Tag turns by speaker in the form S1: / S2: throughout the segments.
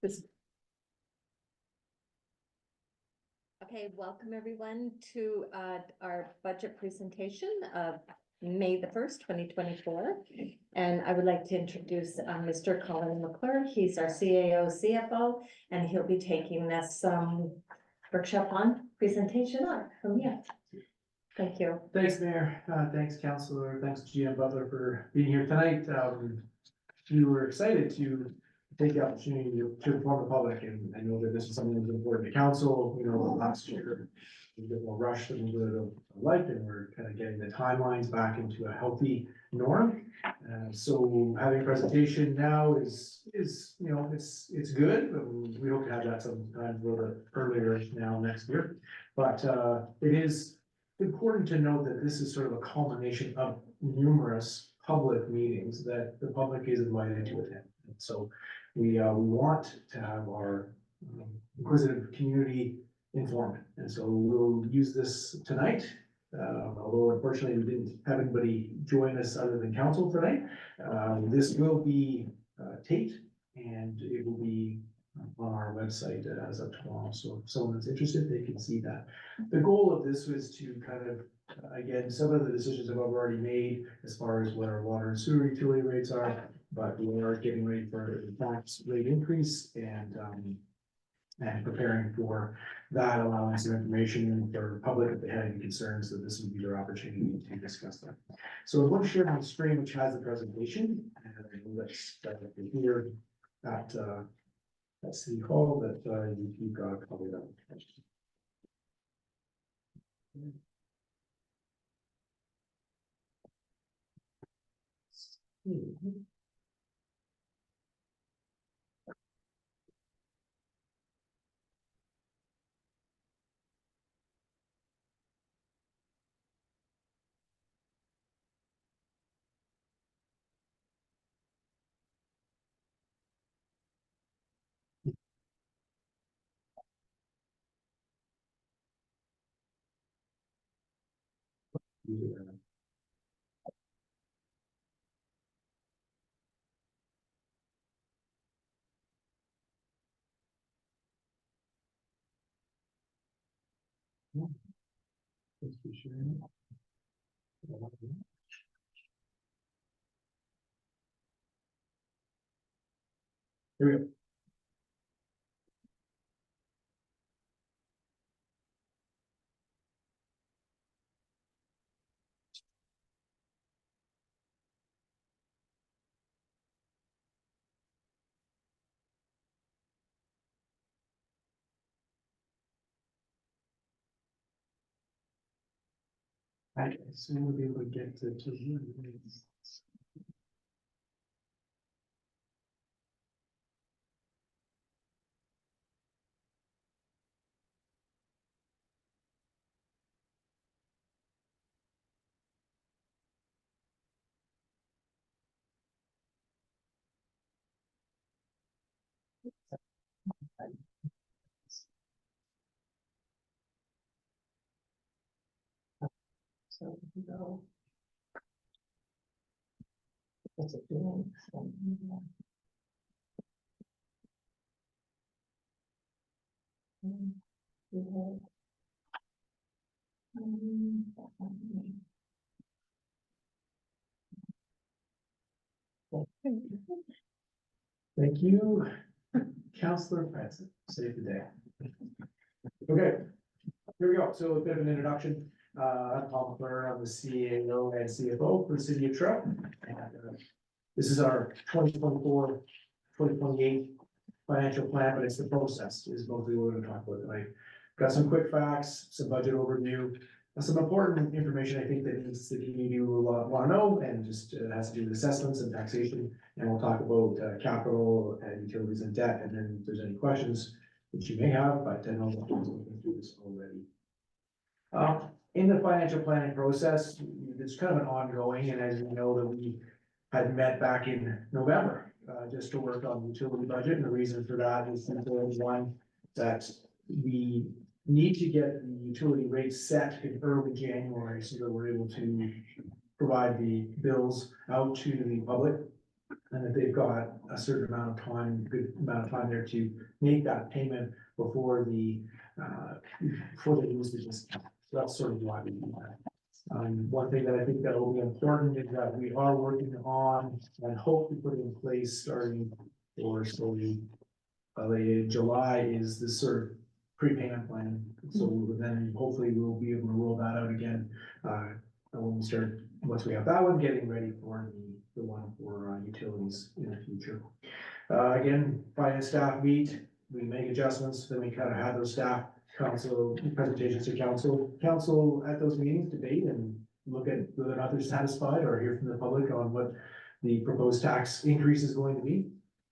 S1: Okay, welcome everyone to our budget presentation of May the 1st, 2024. And I would like to introduce Mr. Colin McClure. He's our CAO CFO, and he'll be taking this workshop on presentation from you. Thank you.
S2: Thanks, Mayor. Thanks, Councillor. Thanks, GM Butler, for being here tonight. We were excited to take the opportunity to inform the public, and I know that this is something that was important to council. You know, last year was a bit more rushed than we would have liked, and we're kind of getting the timelines back into a healthy norm. So having a presentation now is you know, it's good. We hope to have that sometime a little bit earlier now next year, but it is important to note that this is sort of a culmination of numerous public meetings that the public is invited to attend. And so we want to have our inquisitive community informed. And so we'll use this tonight. Although unfortunately we didn't have anybody join us other than council tonight. This will be taped, and it will be on our website as of tomorrow. So if someone is interested, they can see that. The goal of this was to kind of, again, some of the decisions that I've already made as far as what our water and sewer utility rates are, but we are getting ready for the tax rate increase and preparing for that, allowing some information for public if they had any concerns, that this would be their opportunity to discuss that. So I'm going to share my screen, which has the presentation, and let's here at City Hall that you've got a copy of that. Here we go. I assume we'll be able to get to you. So no. What's it doing? Thank you, Councillor Francis. Save the day. Okay, here we go. So a bit of an introduction. I'm Paul McClure. I'm the CAO and CFO for the City of Trout. This is our 2024-2028 financial plan, but it's the process is mostly what we're going to talk about tonight. Got some quick facts, some budget overview, some important information I think that needs the community will want to know, and just has to do with assessments and taxation. And we'll talk about capital and utilities and debt, and then if there's any questions that you may have, but I know we've been through this already. In the financial planning process, it's kind of an ongoing, and as you know, that we had met back in November, just to work on the utility budget, and the reason for that is simple. One, that we need to get the utility rates set in early January so that we're able to provide the bills out to the public And that they've got a certain amount of time, good amount of time there to make that payment before before they lose the discount. So that's sort of why we do that. One thing that I think that will be important is that we are working on and hope to put in place starting or slowly July is this sort of prepayment plan. So then hopefully we'll be able to roll that out again. When we start, once we have that one, getting ready for the one for utilities in the future. Again, finance staff meet, we make adjustments, then we kind of have those staff council presentations to council at those meetings, debate and look at whether or not they're satisfied or hear from the public on what the proposed tax increase is going to be.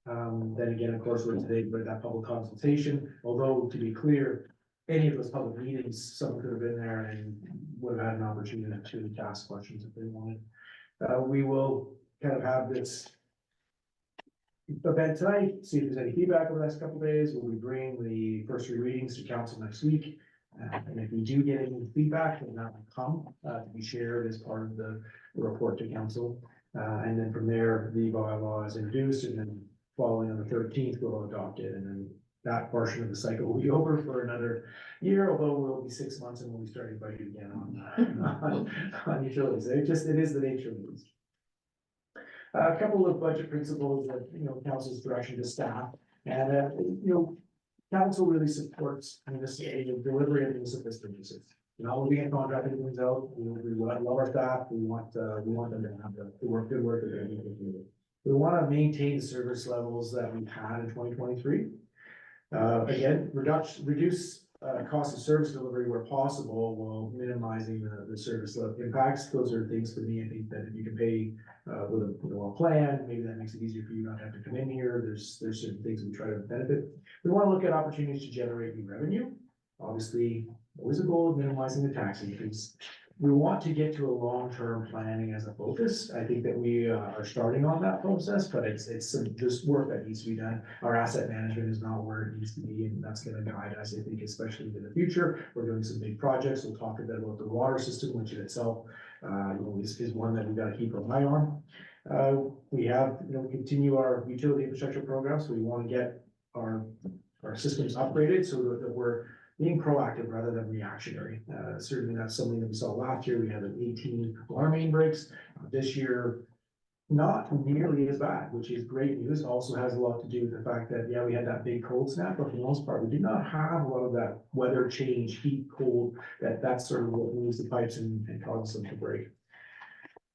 S2: Then again, of course, we're today with that public consultation, although to be clear, any of those public meetings, someone could have been there and would have had an opportunity to ask questions if they wanted. We will kind of have this event tonight, see if there's any feedback over the next couple of days. We'll be bringing the first 3 readings to council next week. And if we do get any feedback, then that will come to be shared as part of the report to council. And then from there, the bylaw is introduced, and then following on the 13th, we'll adopt it. And then that portion of the cycle will be over for another year, although we'll be 6 months and we'll be starting budget again on utilities. It is the nature of these. A couple of budget principles that, council's direction to staff, and, council really supports the delivery of municipal services. Looking at contracting things out, we love our staff, we want them to have the good work that they're doing. We want to maintain the service levels that we've had in 2023. Again, reduce cost of service delivery where possible while minimizing the service level impacts. Those are things for me. I think that if you can pay with a well-plan, maybe that makes it easier for you not to have to come in here. There's certain things we try to benefit. We want to look at opportunities to generate new revenue. Obviously, always a goal of minimizing the tax increase. We want to get to a long-term planning as a focus. I think that we are starting on that process, but there's work that needs to be done. Our asset management is not where it needs to be, and that's going to guide us, I think, especially in the future. We're doing some big projects. We'll talk a bit about the water system, which in itself is one that we've got to keep an eye on. We have, continue our utility infrastructure program, so we want to get our systems upgraded so that we're being proactive rather than reactionary. Certainly that's something that we saw last year. We had 18 alarm main breaks. This year, not nearly as bad, which is great news. It also has a lot to do with the fact that, we had that big cold snap, but for the most part, we did not have a lot of that weather change, heat, cold, that's sort of what moves the pipes and causes them to break.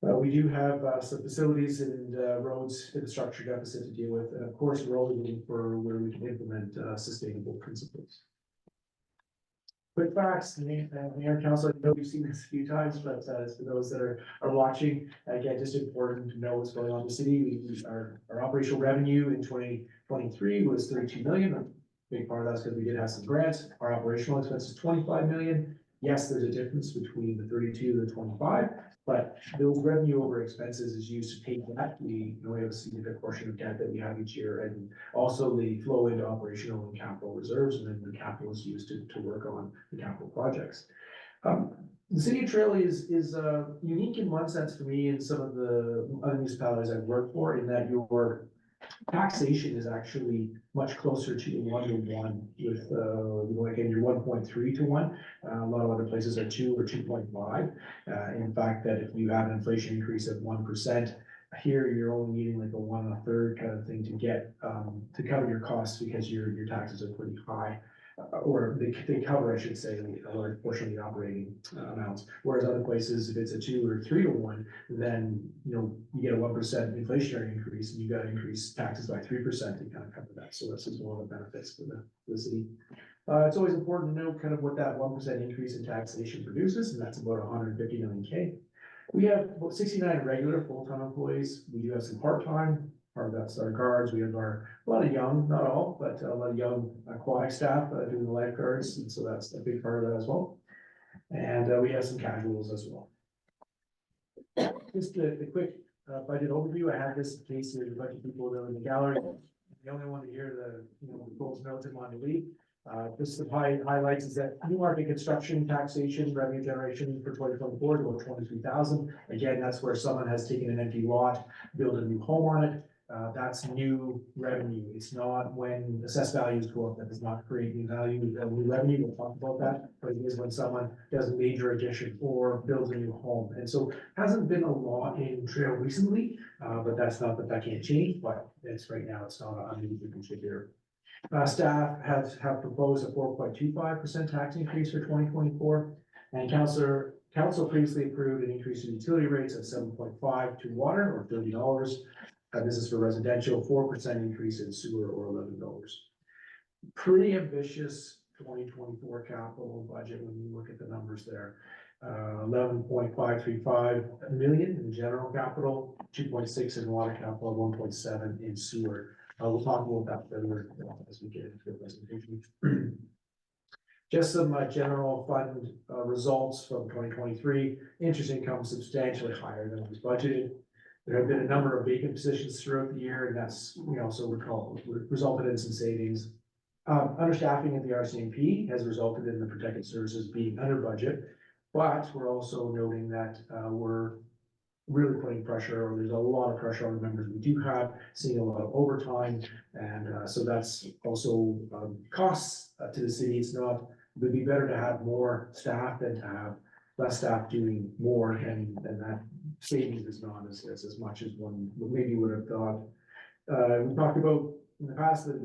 S2: We do have some facilities and roads infrastructure deficit to deal with. And of course, we're always looking for where we can implement sustainable principles. Quick facts, Mayor Council, I know you've seen this a few times, but for those that are watching, again, just important to know what's going on in the city. Our operational revenue in 2023 was 32 million. A big part of that's because we did have some grants. Our operational expenses 25 million. Yes, there's a difference between the 32 and the 25, but those revenue over expenses is used to pay that. We have a significant portion of debt that we have each year, and also the flow into operational and capital reserves, and then the capital is used to work on the capital projects. The city of Trail is unique in one sense for me and some of the other municipalities I've worked for, in that your taxation is actually much closer to 1-to-1 with, again, you're 1.3 to 1. A lot of other places are 2 or 2.5. In fact, that if you have an inflation increase of 1%, here you're only needing like a 1 1/3 kind of thing to get to cover your costs, because your taxes are pretty high. Or they cover, I should say, a large portion of the operating amounts. Whereas other places, if it's a 2 or 3 to 1, then you get a 1% inflationary increase, and you got to increase taxes by 3% to kind of cover that. So this is one of the benefits for the city. It's always important to know kind of what that 1% increase in taxation produces, and that's about 150 million K. We have about 69 regular full-time employees. We do have some part-time. Part of that's our guards. We have a lot of young, not all, but a lot of young aquatic staff doing the lifeguards, and so that's a big part of that as well. And we have some casuals as well. Just a quick budget overview. I have this in case there's a bunch of people that are in the gallery. The only one to hear the goals notes in Monday. Just the highlights is that new market construction taxation revenue generation for 2024 is about 23,000. Again, that's where someone has taken an empty lot, built a new home on it. that's new revenue. It's not when assessed values go up, that does not create new value, new revenue, we'll talk about that. But it is when someone does a major addition or builds a new home. And so hasn't been a lot in Trail recently, but that's not that can't change, but it's right now, it's not a major contributor. Staff have proposed a 4.25% tax increase for 2024. And council previously approved an increase in utility rates of 7.5 to water or $30. This is for residential, 4% increase in sewer or $11. Pretty ambitious 2024 capital budget when you look at the numbers there. 11.535 million in general capital, 2.6 in water capital, 1.7 in sewer. We'll talk about that further as we get into the presentation. Just some general fund results from 2023. Interest income substantially higher than was budgeted. There have been a number of vacant positions throughout the year, and that's, so resulted in some savings. Understaffing at the RCMP has resulted in the protected services being under budget, but we're also noting that we're really putting pressure, or there's a lot of pressure on the members we do have, seeing a lot of overtime, and so that's also costs to the city. It's not, it would be better to have more staff than to have less staff doing more, and that savings is not as much as one maybe would have thought. We talked about in the past that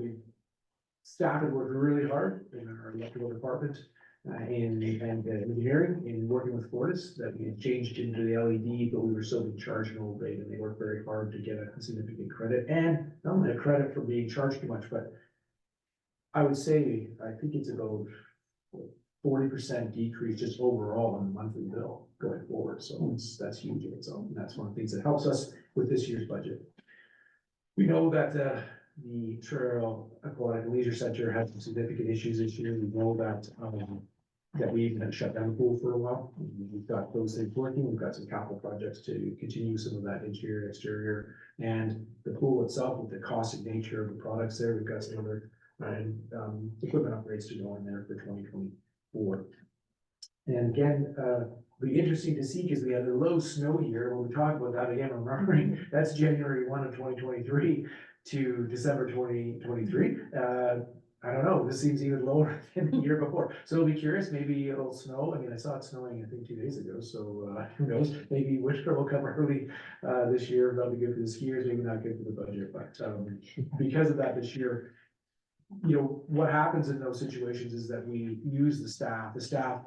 S2: staff had worked really hard in our electrical department, in engineering, in working with Fortis, that we had changed into the LED, but we were still being charged an old rate, and they worked very hard to get a significant credit, and not only a credit for being charged too much, but I would say, I think it's about 40% decrease just overall on the monthly bill going forward. So that's huge in its own. And that's one of the things that helps us with this year's budget. We know that the Trail Aquatic Leisure Center had some significant issues this year. We know that that we even had shut down the pool for a while. We've got those things working. We've got some capital projects to continue some of that interior, exterior, and the pool itself with the caustic nature of the products there. We've got some other equipment upgrades to go in there for 2024. And again, be interesting to see, because we had a low snow year. When we talk about that again, remembering that's January 1 of 2023 to December 2023. I don't know, this seems even lower than the year before. So it'll be curious, maybe it'll snow. I mean, I saw it snowing, I think 2 days ago. So who knows, maybe winter will come early this year. That'll be good for the skiers, maybe not good for the budget. But because of that this year, what happens in those situations is that we use the staff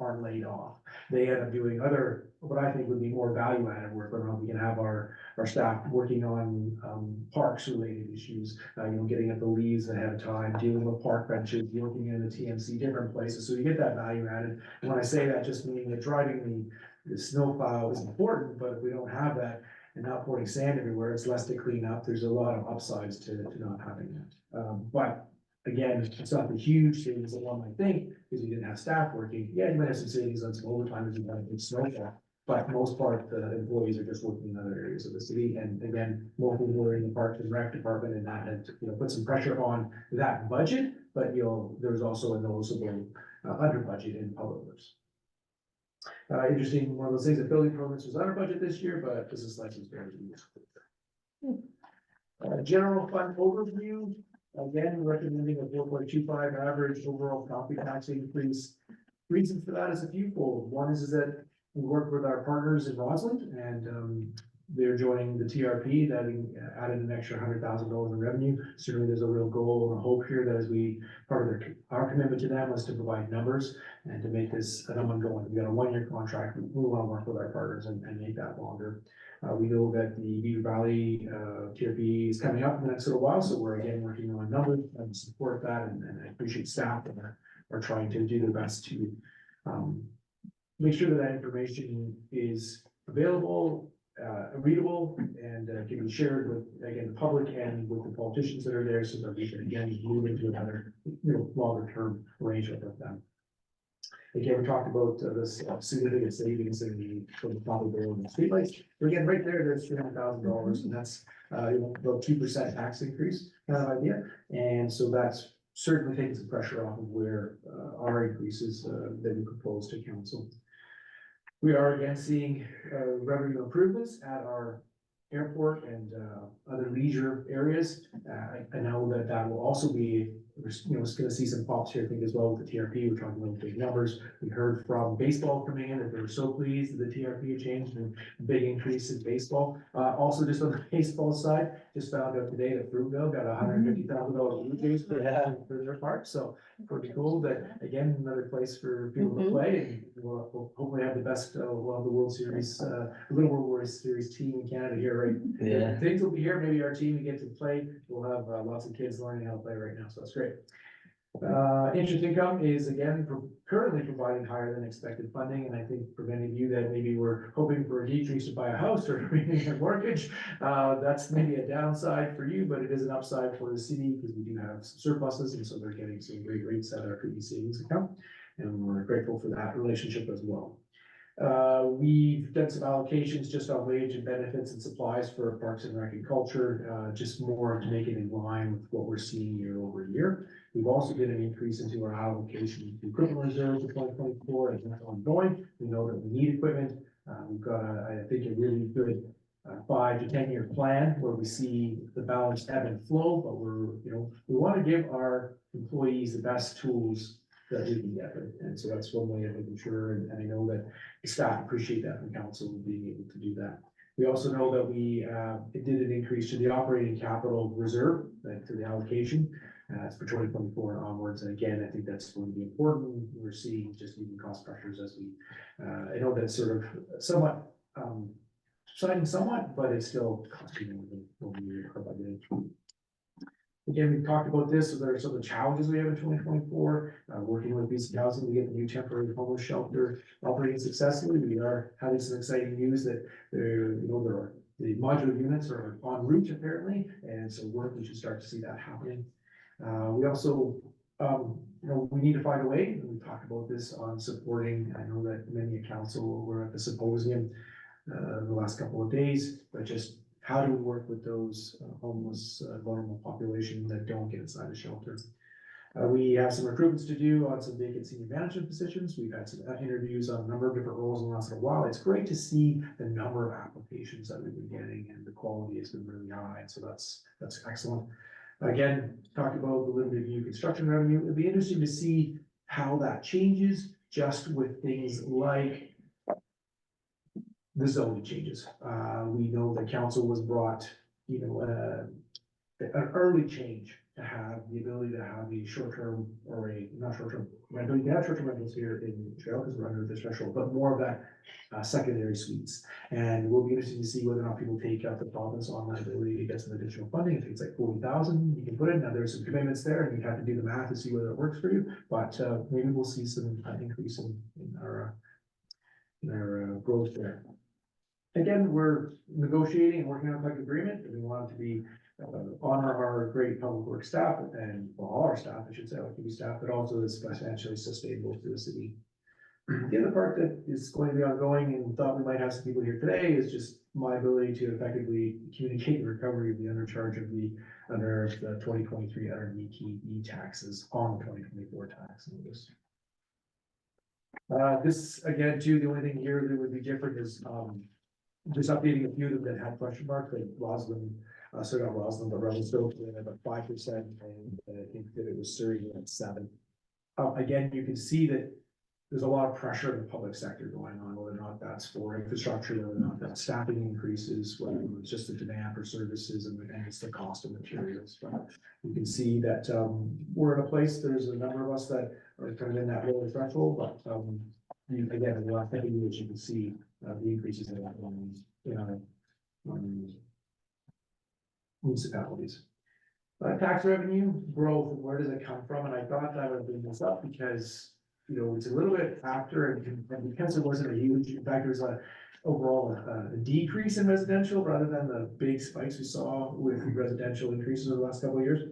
S2: aren't laid off. They end up doing other, what I think would be more value added work. Around, we can have our staff working on parks related issues, getting at the leaves ahead of time, dealing with park benches, working in the TMC, different places. So you get that value added. And when I say that, just meaning that driving the snowplow is important, but if we don't have that and not pouring sand everywhere, it's less to clean up. There's a lot of upsides to not having that. But again, it's not the huge savings that one might think, because you didn't have staff working. Yeah, you might have some savings on some overtime as you had a big snowfall, but most part, the employees are just working in other areas of the city. And again, more people were in the Parks and Rec department, and that had put some pressure on that budget, but there's also a noticeable under budget in public works. Interesting, one of those things, that building permits was under budget this year, but business license very general fund overview. Again, recommending a 4.25 average overall property tax increase. Reason for that is a fewfold. One is that we work with our partners in Roslyn, and they're joining the TRP, that added an extra $100,000 in revenue. Certainly there's a real goal and a hope here that as part of our commitment to them was to provide numbers and to make this an ongoing. We got a 1-year contract. We want to work with our partners and make that longer. We know that the Beaver Valley TRP is coming up in the next little while, so we're again working on numbers and support that, and I appreciate staff that are trying to do their best to make sure that information is available, readable, and can be shared with, again, the public and with the politicians that are there, so that we can again move into another longer term arrangement with them. Again, we talked about this significant savings in the public bill and the streetlights. Again, right there's $300,000, and that's about 2% tax increase kind of idea. And so that's certainly taking some pressure off of where our increases that we propose to council. We are again seeing revenue improvements at our airport and, other leisure areas. I know that that will also be, it's gonna see some pops here, I think, as well with the TRP. We're talking about big numbers. We heard from baseball coming in that they were so pleased that the TRP had changed and big increase in baseball. Also, just on the baseball side, just found out today that Fruitville got $150,000 Blue Jays for their part, so pretty cool. That again, another place for people to play, and we'll hopefully have the best, we'll have the World Series, Little World Series team in Canada here, right?
S3: Yeah.
S2: Things will be here, maybe our team, we get to play, we'll have lots of kids learning how to play right now, so that's great. Interest income is again currently providing higher than expected funding, and I think for many of you that maybe were hoping for a decrease to buy a house or renewing a mortgage, that's maybe a downside for you, but it is an upside for the city because we do have some surpluses, and so they're getting some great rates at our community savings account, and we're grateful for that relationship as well. We've done some allocations just on wage and benefits and supplies for Parks and Rec and Culture, just more to make it in line with what we're seeing year over year. We've also did an increase into our allocation to equipment reserve for 2024, and that's ongoing. We know that we need equipment. We've got, I think, a really good 5 to 10 year plan where we see the balance ebb and flow, but we want to give our employees the best tools that we can get, and so that's one way of making sure, and I know that the staff appreciate that from council being able to do that. We also know that we did an increase to the operating capital reserve, to the allocation, for 2024 and onwards, and again, I think that's going to be important. We're seeing just even cost pressures as we, I know that's sort of somewhat, subsiding somewhat, but it's still costing more than what we are budgeting. Again, we've talked about this, so there are some of the challenges we have in 2024, working with BC Housing to get the new temporary homeless shelter operating successfully. We are having some exciting news that there are the modular units are en route apparently, and so we should start to see that happening. We also, we need to find a way, and we've talked about this on supporting, I know that many at council were at the symposium the last couple of days, but just how do we work with those homeless, vulnerable population that don't get inside the shelter? We have some recruitments to do on some vacant senior management positions. We've had some interviews on a number of different roles in the last little while. It's great to see the number of applications that we've been getting, and the quality has been really high, and so that's excellent. Again, talked about the limited new construction revenue. It'd be interesting to see how that changes just with things like the zoning changes. We know the council was brought, an early change to have the ability to have a short-term or not short-term rental. You can have short-term rentals here in Trail because we're under the threshold, but more of that secondary suites. And we'll be interested to see whether or not people take up the province on that ability to get some additional funding. If it's like 40,000, you can put it. Now there's some commitments there, and you have to do the math to see whether it works for you. But maybe we'll see some increase in our growth there. Again, we're negotiating and working on a collective agreement, and we want it to be honor our great public works staff and all our staff, I should say, like staff, but also is financially sustainable to the city. The other part that is going to be ongoing, and thought we might have some people here today, is just my ability to effectively communicate the recovery of the undercharge of the 2023 under taxes on the 2024 tax notice. This again, too, the only thing here that would be different is just updating a few of them that had question marks, like Roslyn, sorry, not Roslyn, but Revelstoke at about 5%, and I think that it was Surrey at 7%. Again, you can see that there's a lot of pressure in the public sector going on, whether or not that's for infrastructure, whether or not that's staffing increases, whether it's just the demand for services and it's the cost of materials. But you can see that we're in a place, there's a number of us that are kind of in that lower threshold, but again, in the last couple of years, you can see the increases in our municipalities. Tax revenue growth, where does it come from? And I thought I would bring this up because, it's a little bit after, and because it wasn't a huge, in fact, there's overall a decrease in residential rather than the big spikes we saw with residential increases over the last couple of years,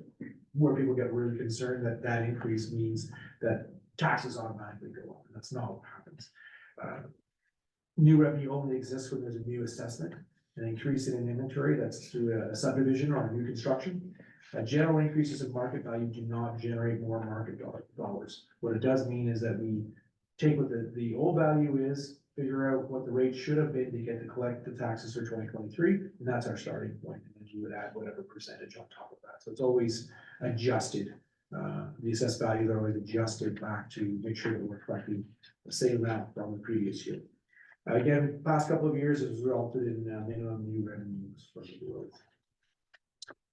S2: where people get really concerned that that increase means that taxes automatically go up, and that's not what happens. New revenue only exists when there's a new assessment, an increase in an inventory that's through a subdivision or a new construction. General increases in market value do not generate more market dollars. What it does mean is that we take what the old value is, figure out what the rate should have been to get to collect the taxes for 2023, and that's our starting point. And then you would add whatever percentage on top of that. So it's always adjusted. The assessed values are always adjusted back to make sure that we're collecting the same amount from the previous year. Again, past couple of years has resulted in minimum new revenues from the growth.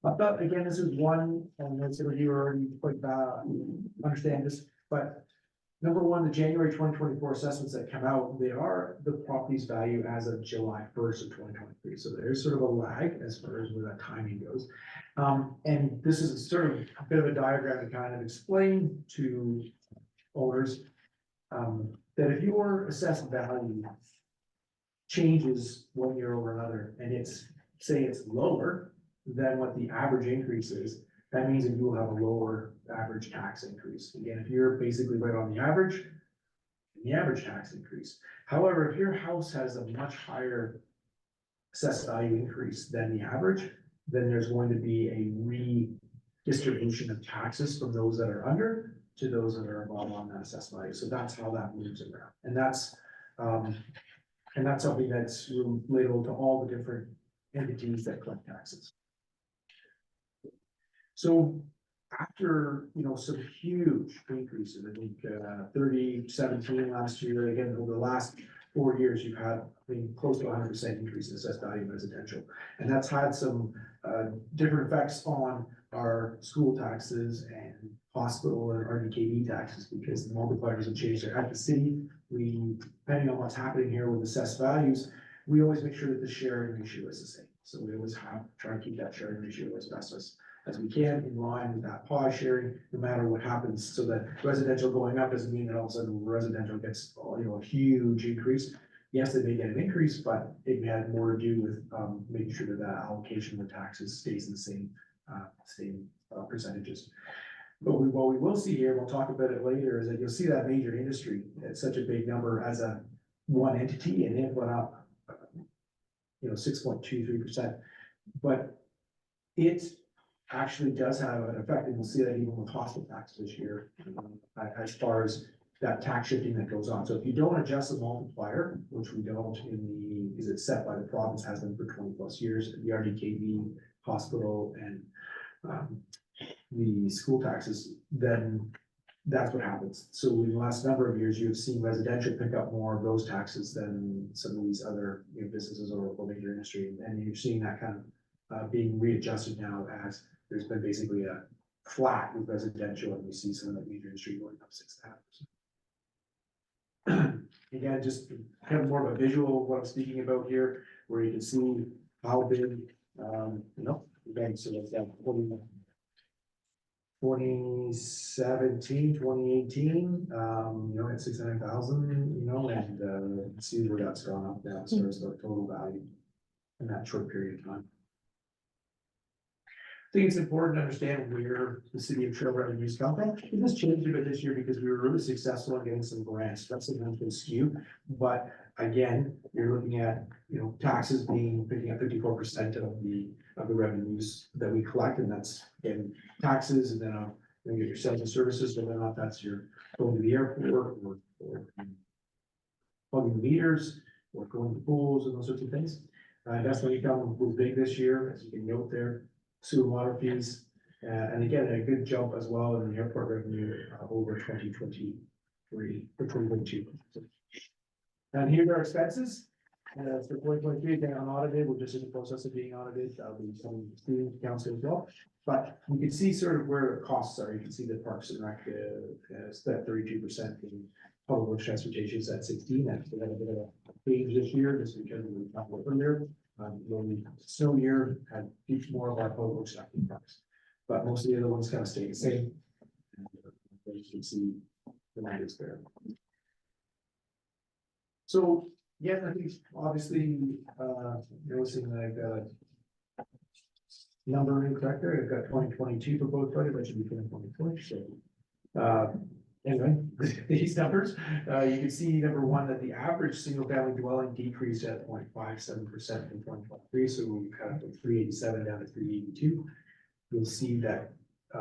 S2: But again, this is one, and most of you already quite understand this, but number one, the January 2024 assessments that come out, they are the property's value as of July 1st of 2023. So there's sort of a lag as far as where that timing goes. And this is sort of a bit of a diagram to kind of explain to owners that if your assessed value changes 1 year over another, and say it's lower than what the average increase is, that means that you will have a lower average tax increase. Again, if you're basically right on the average tax increase. However, if your house has a much higher assessed value increase than the average, then there's going to be a redistribution of taxes from those that are under to those that are above on that assessed value. So that's how that moves around. And that's something that's relatable to all the different entities that collect taxes. So after, some huge increases, I think 17 last year, again, over the last 4 years, you've had close to 100% increase in assessed value in residential. And that's had some different effects on our school taxes and hospital and RDKB taxes, because the multipliers have changed. At the city, depending on what's happening here with assessed values, we always make sure that the sharing ratio is the same. So we always try to keep that sharing ratio as best as we can, in line with that pause sharing, no matter what happens, so that residential going up doesn't mean that all of a sudden residential gets, a huge increase. Yes, they may get an increase, but it may have more to do with making sure that that allocation of the taxes stays in the same percentages. But what we will see here, we'll talk about it later, is that you'll see that major industry at such a big number as a one entity, and it went up, 6.23%. But it actually does have an effect, and we'll see that even with hospital tax this year, as far as that tax shifting that goes on. So if you don't adjust the multiplier, which we don't is it set by the province, has been for 20+ years, the RDKB, hospital, and the school taxes, then that's what happens. So in the last number of years, you've seen residential pick up more of those taxes than some of these other businesses or major industry, and you're seeing that kind of being readjusted now, as there's been basically a flat with residential, and we see some of the major industry going up 6.5%. Again, just kind of more of a visual of what I'm speaking about here, where you can see how big, again, so that's that 2017, 2018, at 600,000, and see where that's gone up now as far as the total value in that short period of time. I think it's important to understand where the city of Trail revenues come from. It has changed a bit this year because we were really successful in getting some grants. That's sometimes been skewed, but again, you're looking at, taxes picking up 54% of the revenues that we collect, and that's again taxes, and then you get your sales and services, whether or not that's your going to the airport or plugging meters or going to pools and those sorts of things. Investment income was big this year, as you can note there. Sewer and water fees, and again, a good jump as well in the airport revenue over 2023 or 2022. And here are our expenses. For 2023, again, unaudited, we're just in the process of being audited. We'll be coming to the council as well. But you can see sort of where the costs are. You can see the Parks and Rec is at 32%, in public works transportation is at 16%. That's a bit of a change this year, just because we talked about earlier. The snow year had each more of our public works in parks, but most of the other ones kind of stay the same. And you can see the numbers there. So yeah, I think obviously noticing that I've got a number incorrect there. I've got 2022 for both budget, that should be 2020. So anyway, these numbers, you can see number one, that the average single family dwelling decreased at 0.57% in 2023. So we kind of from 387 down to 382. You'll see that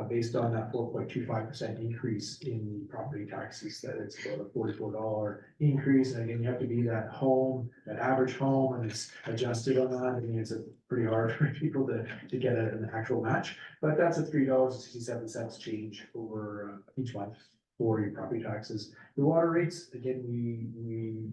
S2: based on that 4.25% increase in the property taxes, that it's about a $44 increase. And again, you have to be that home, that average home, and it's adjusted on that. I mean, it's a pretty hard for people to get an actual match, but that's a $3.67 change over each month for your property taxes. The water rates, again,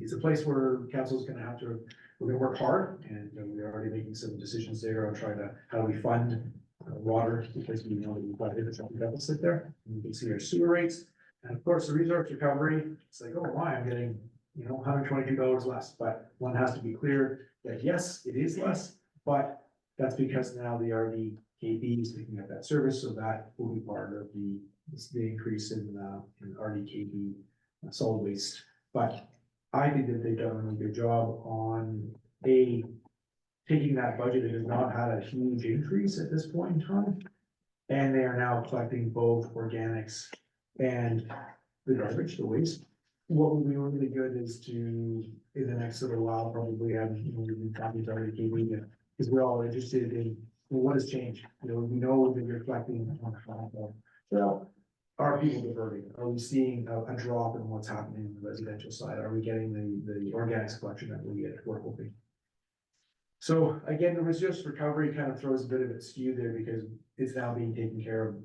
S2: it's a place where council's gonna have to, we're gonna work hard, and we're already making some decisions there on trying to, how do we fund water, because we know that we've got a different deficit there. And you can see our sewer rates, and of course, the resource recovery, it's like, oh, why, I'm getting, $122 less, but one has to be clear that yes, it is less, but that's because now the RDKB is picking up that service, so that will be part of the increase in RDKB solid waste. But I think that they've done a really good job on taking that budget. It has not had a huge increase at this point in time. And they are now collecting both organics and the garbage, the waste. What will be really good is to, in the next little while, probably have, we've talking to RDKB, because we're all interested in, well, what has changed? We know that you're collecting on the well, are people diverting? Are we seeing a drop in what's happening in the residential side? Are we getting the organics collection that we're hoping? So again, the resource recovery kind of throws a bit of a skew there because it's now being taken care of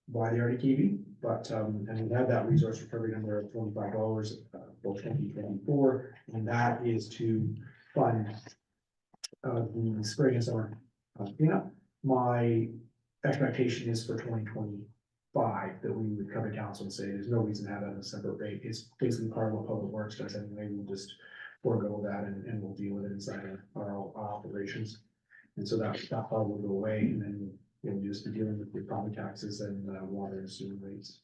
S2: by the RDKB, but and we have that resource recovery number of $25 for 2024, and that is to fund the spring and summer cleanup. My expectation is for 2025 that we would come to council and say there's no reason to have that in a separate rate. It's basically part of what Public Works does anyway. We'll just forego that and we'll deal with it inside our operations. And so that part will go away, and then we'll just be dealing with the property taxes and water and sewer rates.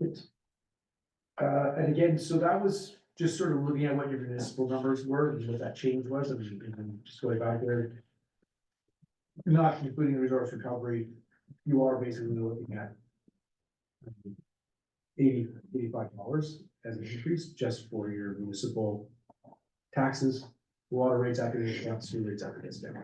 S2: And again, so that was just sort of looking at what your municipal numbers were and what that change was, and just going back there, not including the resource recovery, you are basically looking at $85 as an increase just for your municipal taxes, water rates after discount, sewer rates after discount.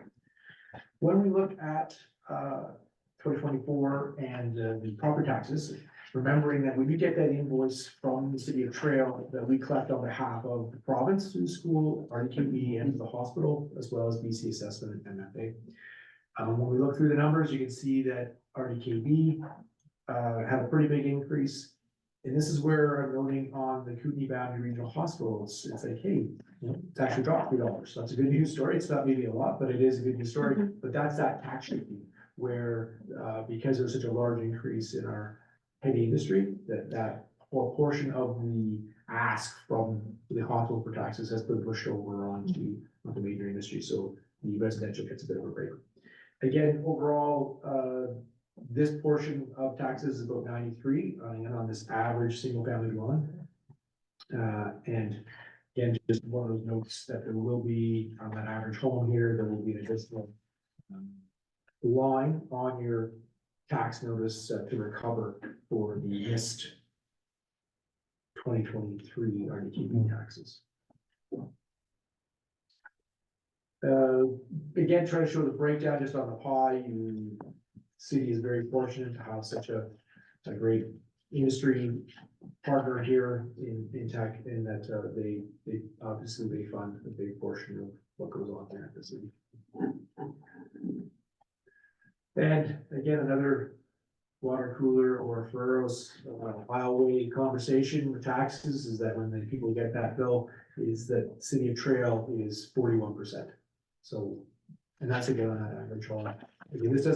S2: When we look at 2024 and the property taxes, remembering that when you get that invoice from the city of Trail that we collect on behalf of the province through school, RDKB, and the hospital, as well as BC Assessment and MFA. When we look through the numbers, you can see that RDKB had a pretty big increase. And this is where I'm noting on the Kootenay Boundary Regional Hospital, it's like, hey, it's actually dropped $3. So that's a good news story. It's not maybe a lot, but it is a good news story. But that's that tax shifting where, because there's such a large increase in our heavy industry, that portion of the ask from the hospital for taxes has been pushed over onto the major industry. So the residential gets a bit of a break. Again, overall, this portion of taxes is about 93 on this average single family dwelling. And again, just one of those notes that there will be on that average home here, there will be an additional line on your tax notice to recover for the missed 2023 RDKB taxes. Again, try to show the breakdown just on the pie. City is very fortunate to have such a great industry partner here in tech, in that they obviously they fund a big portion of what goes on there at the city. And again, another water cooler or furrows aisleway conversation with taxes is that when the people get that bill, is that City of Trail is 41%. So, and that's again on that average home. Again, this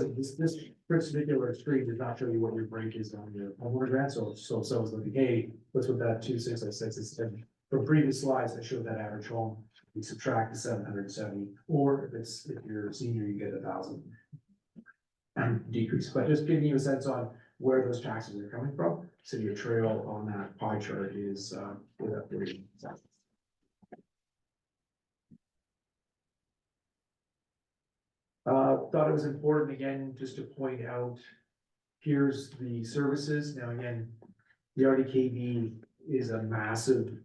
S2: particular screen does not show you what your break is on your homeowner grant. So if someone's looking, hey, what's with that 2,606? It's from previous slides that showed that average home. We subtract the 770, or if you're a senior, you get 1,000 decrease. But just giving you a sense on where those taxes are coming from. City of Trail on that pie chart is with that 40%. Thought it was important again, just to point out, here's the services. Now, again, the RDKB is a massive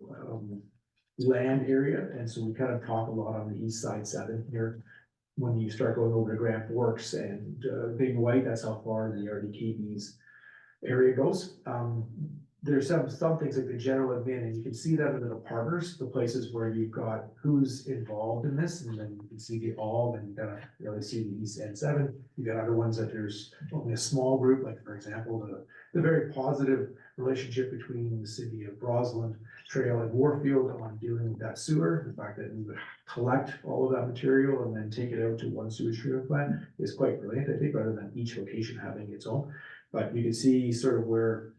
S2: land area. And so we kind of talk a lot on the east side 7 here. when you start going over to Grand Forks and, Big White, that's how far the RDKB's area goes. There's some things like the general admin, and you can see that under the partners, the places where you've got who's involved in this, and then you can see the all, and you gotta really see the East End 7. You got other ones that there's only a small group, like for example, the very positive relationship between the city of Roslyn Trail and Warfield on dealing with that sewer. The fact that we would collect all of that material and then take it out to one sewage treatment plant is quite brilliant, I think, rather than each location having its own. But you can see sort of where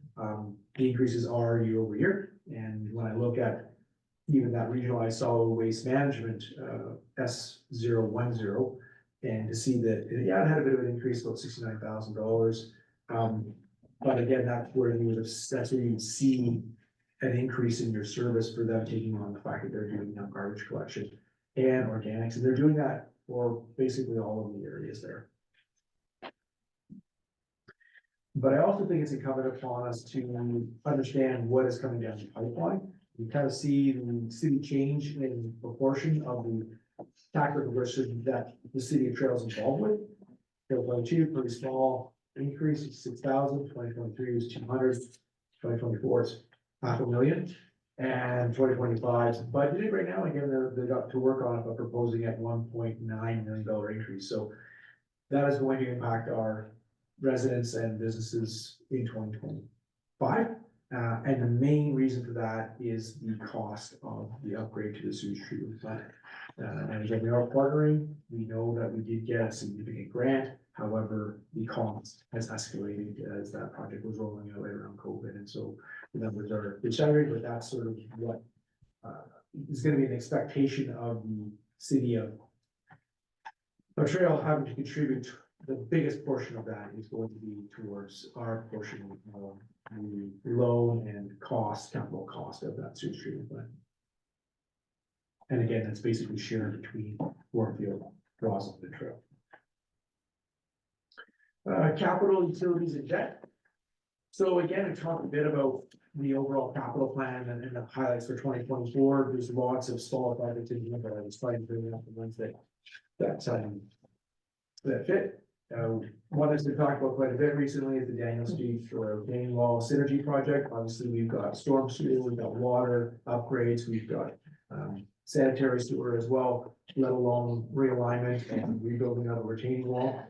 S2: the increases are year over year. And when I look at even that regionalized solid waste management, S010, and to see that, yeah, it had a bit of an increase, about $69,000. But again, that's where you'd see an increase in your service for them taking on the fact that they're doing garbage collection and organics, and they're doing that for basically all of the areas there. But I also think it's incumbent upon us to understand what is coming down the pipeline. You kind of see the city change in proportion of the tax versus that the city of Trails involved with. Trail 22, pretty small increase, 6,000, 2023 was 200, 2024 is $500,000. And 2025 is budgeted right now, again, they got to work on it, but proposing at $1.9 million increase. So that is going to impact our residents and businesses in 2025. And the main reason for that is the cost of the upgrade to the sewage treatment plant. And again, we are partnering. We know that we did get a significant grant. However, the cost has escalated as that project was rolling out right around COVID. And so the numbers are exaggerated, but that's sort of what is going to be an expectation of the city of Trail having to contribute. The biggest portion of that is going to be towards our portion of the loan and capital cost of that sewage treatment plant. And again, that's basically shared between Warfield, Roslyn, and Trail. Capital, utilities, and debt. So again, we talked a bit about the overall capital plan and the highlights for 2024. There's lots of small projects in here, but I was trying to bring up the ones that fit. One that's been talked about quite a bit recently is the Daniel Street or Retaining Wall Synergy project. Obviously, we've got storm sewer, we've got water upgrades, we've got sanitary sewer as well, let alone realignment and rebuilding of a retaining wall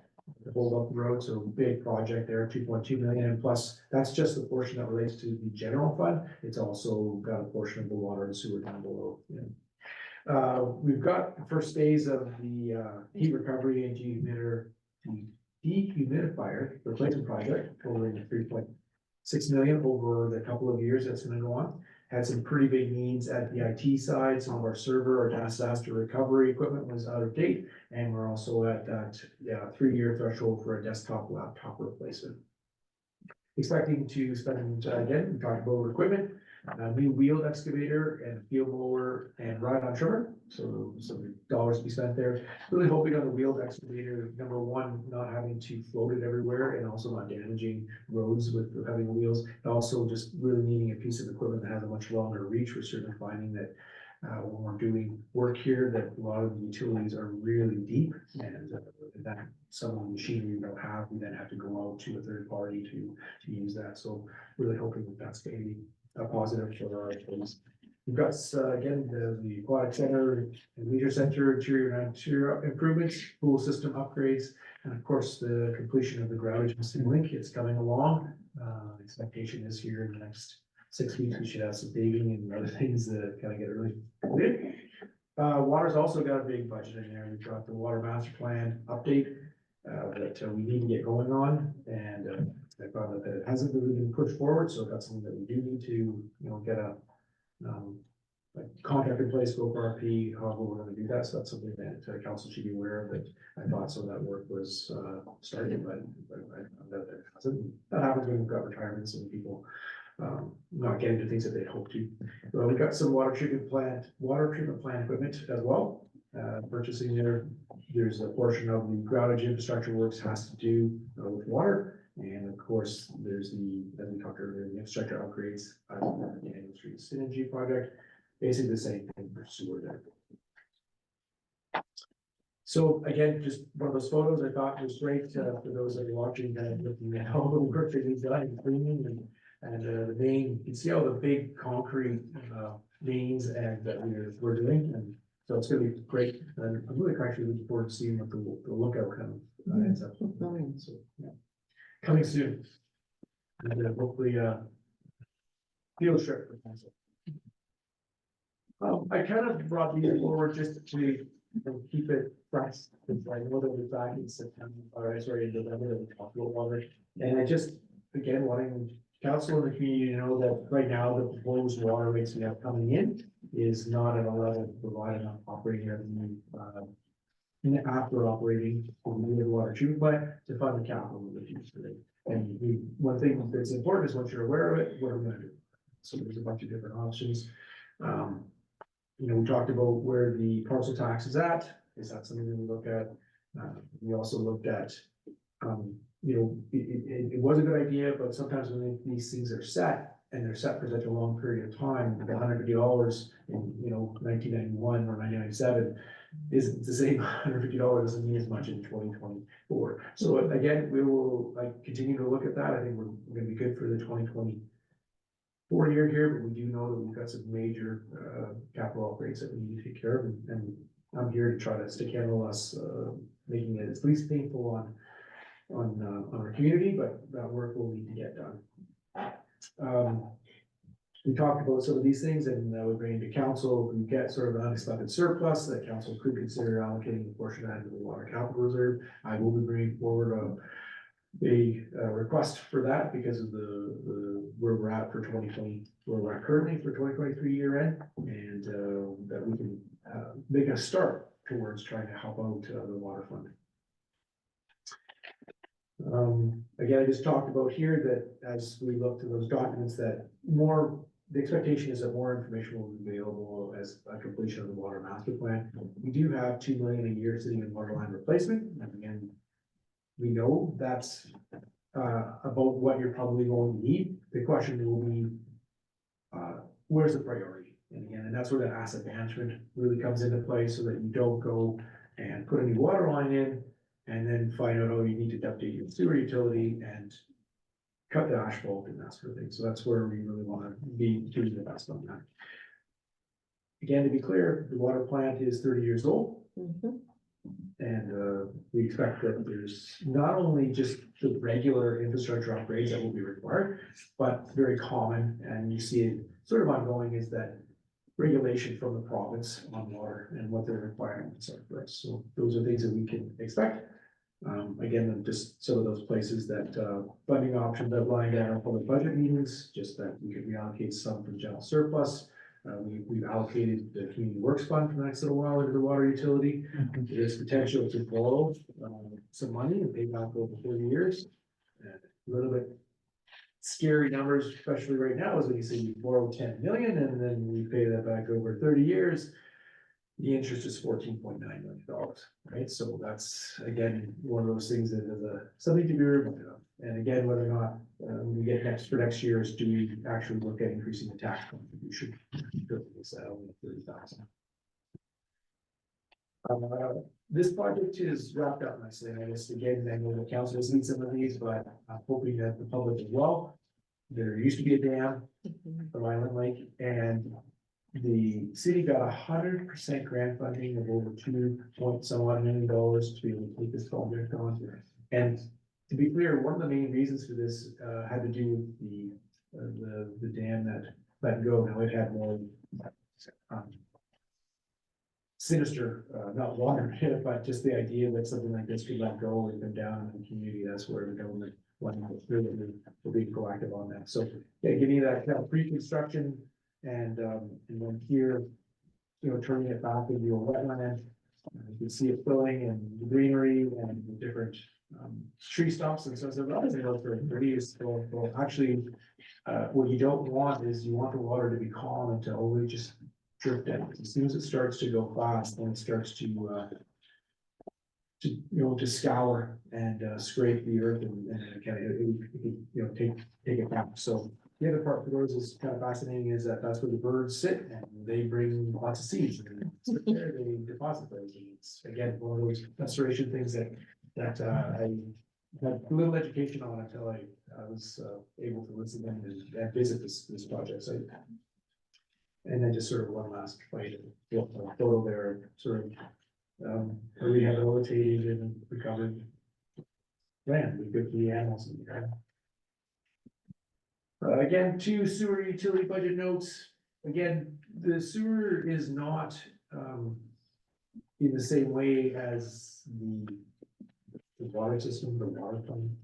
S2: to hold up the road. So big project there, 2.2 million, and plus that's just the portion that relates to the general fund. It's also got a portion of the water and sewer down below. We've got the first phase of the heat recovery and dehumidifier replacement project totaling 3.6 million over the couple of years that's going to go on. Had some pretty big needs at the IT side. Some of our server or disaster recovery equipment was out of date, and we're also at that 3-year threshold for a desktop laptop replacement. Expecting to spend again, we talked about equipment, a new wheeled excavator and field mower and ride-on trimmer. So some dollars to be spent there. Really hoping on the wheeled excavator, number one, not having to float it everywhere and also not damaging roads with having wheels. And also just really needing a piece of equipment that has a much longer reach. We're certainly finding that when we're doing work here, that a lot of the utilities are really deep, and that some of the machinery we don't have, we then have to go out to a third party to use that. So really hoping that that's going to be a positive for our employees. We've got again the aquatic center and leisure center, interior and exterior improvements, pool system upgrades, and of course the completion of the groutage missing link. It's coming along. Expectation is here in the next 6 weeks we should have some paving and other things that kind of get really good. Water's also got a big budget in there. We've got the water master plan update that we need to get going on, and I found that it hasn't really been pushed forward, so that's something that we do need to, get a contract in place, go for RFP, however we're going to do that. So that's something that council should be aware of. That I thought some of that work was started, but I found that it hasn't. That happens when we've got retirements and people not getting to things that they'd hoped to. Well, we've got some water treatment plant equipment as well. Purchasing there's a portion of the groutage infrastructure works has to do with water. And of course, there's as we talked earlier, the infrastructure upgrades, the Daniel Street Synergy project, basically the same thing for sewer there. So again, just one of those photos I thought was great, for those that are watching, kind of looking at all the work that we've done in cleaning and the vein, you can see all the big concrete, veins and that we're doing, and so it's gonna be great, and I'm really actually looking forward to seeing what the lookout kind of ends up. So, yeah. Coming soon. And hopefully, field trip for council. I kind of brought these forward just to keep it fresh, because I know that we're back in September, or sorry, in November, that we talked about water. And I just, again, wanting council and the community to know that right now, the proposed water rates we have coming in is not at a level to provide enough operating revenue, after operating for the water treatment plant to fund the capital of the future. And one thing that's important is once you're aware of it, what are we gonna do? So there's a bunch of different options. We talked about where the parcel tax is at. Is that something that we look at? We also looked at, it was a good idea, but sometimes when these things are set and they're set for such a long period of time, the $150 in, 1991 or 1997 isn't the same. $150 doesn't mean as much in 2024. So again, we will continue to look at that. I think we're gonna be good for the 2024 year here, but we do know that we've got some major capital upgrades that we need to take care of, and I'm here to try to stick handle us, making it as least painful on our community, but that work will need to get done. We talked about some of these things, and we bring into council, we get sort of an unexpected surplus that council could consider allocating a portion of that into the water capital reserve. I will be bringing forward a request for that because of the where we're at for 2020, where we're at currently for 2023 year end, and that we can make a start towards trying to help out the water fund. Again, I just talked about here that as we look to those documents, that the expectation is that more information will be available as a completion of the water master plan. We do have $2 million a year sitting in water line replacement, and again, we know that's about what you're probably going to need. The question will be, where's the priority? And again, and that's where that asset management really comes into play, so that you don't go and put a new water line in and then find out, oh, you need to update your sewer utility and cut the asphalt and that sort of thing. So that's where we really want to be doing the best on that. Again, to be clear, the water plant is 30 years old. And we expect that there's not only just the regular infrastructure upgrades that will be required, but very common, and you see it sort of ongoing, is that regulation from the province on water and what their requirements are for us. So those are things that we can expect. Again, just some of those places that funding options that line down our public budget meetings, just that we could reallocate some from general surplus. We've allocated the community works fund for the next little while into the water utility. There's potential to borrow some money and pay back over 30 years. A little bit scary numbers, especially right now, is when you say you borrow 10 million and then we pay that back over 30 years. The interest is $14.9 million, right? So that's, again, one of those things that is something to be reminded of. And again, whether or not we get next year is, do we actually look at increasing the tax contribution? This project is wrapped up nicely. I guess, again, I know the council has seen some of these, but I'm hoping that the public as well. There used to be a dam from Island Lake, and the city got 100% grant funding of over $2.1 million to be able to take this project on. And to be clear, one of the main reasons for this had to do with the dam that let go. Now it had more sinister, not water, but just the idea that something like this could let go and come down in the community. That's where the government wanted to really be proactive on that. So yeah, giving that kind of pre-construction and then here, turning it back into a wetland. You can see it filling and the greenery and the different tree stumps and so on. Well, actually, what you don't want is you want the water to be calm and to always just drip down. As soon as it starts to go fast, then it starts to scour and scrape the earth and kind of take it back. So the other part for those is kind of fascinating is that that's where the birds sit and they bring lots of seeds and sit there, they deposit those. And it's again, one of those restoration things that I had little education on until I was able to listen and visit this project site. And then just sort of one last fight, a photo there, sort of rehabilitated and recovered land, with good for the animals in there. Again, two sewer utility budget notes. Again, the sewer is not in the same way as the water system, the water fund.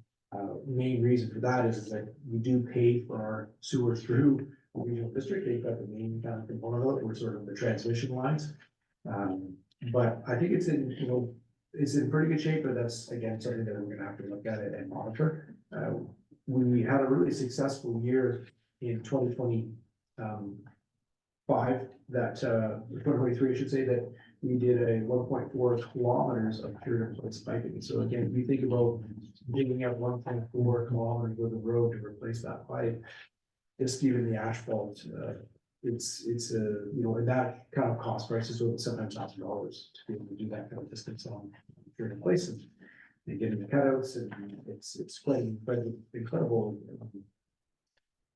S2: Main reason for that is that we do pay for our sewer through the regional district. They've got the main kind of component of it, we're sort of the transmission lines. But I think it's in, it's in pretty good shape, but that's again, something that we're gonna have to look at it and monitor. We had a really successful year in 2025 that 2023, I should say, that we did a 1.4 kilometers of pure place piping. So again, if you think about digging out 1.4 kilometers worth of road to replace that pipe, just even the asphalt, it's and that kind of cost prices will sometimes $1,000 to be able to do that kind of distance on pure places. And getting the cutouts, and it's quite incredible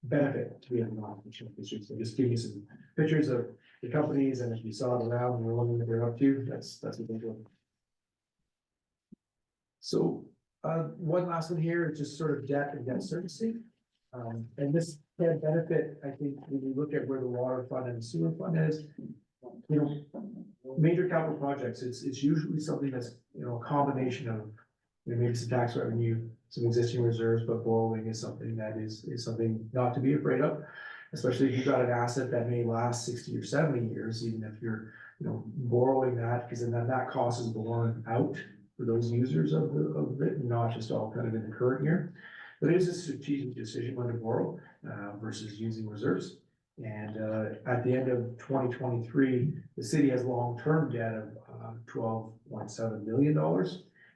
S2: benefit to be able to operation districts. So just give you some pictures of the companies, and if you saw it around and you're wondering what they're up to, that's what they do. So one last one here is just sort of debt and debt servicing. And this can benefit, I think, when you look at where the water fund and the sewer fund is, major capital projects, it's usually something that's, a combination of maybe some tax revenue, some existing reserves, but borrowing is something that is something not to be afraid of. Especially if you've got an asset that may last 60 or 70 years, even if you're, borrowing that, because then that cost is borne out for those users of it, not just all kind of in the current year. But it is a strategic decision when to borrow versus using reserves. And at the end of 2023, the city has long-term debt of $12.7 million.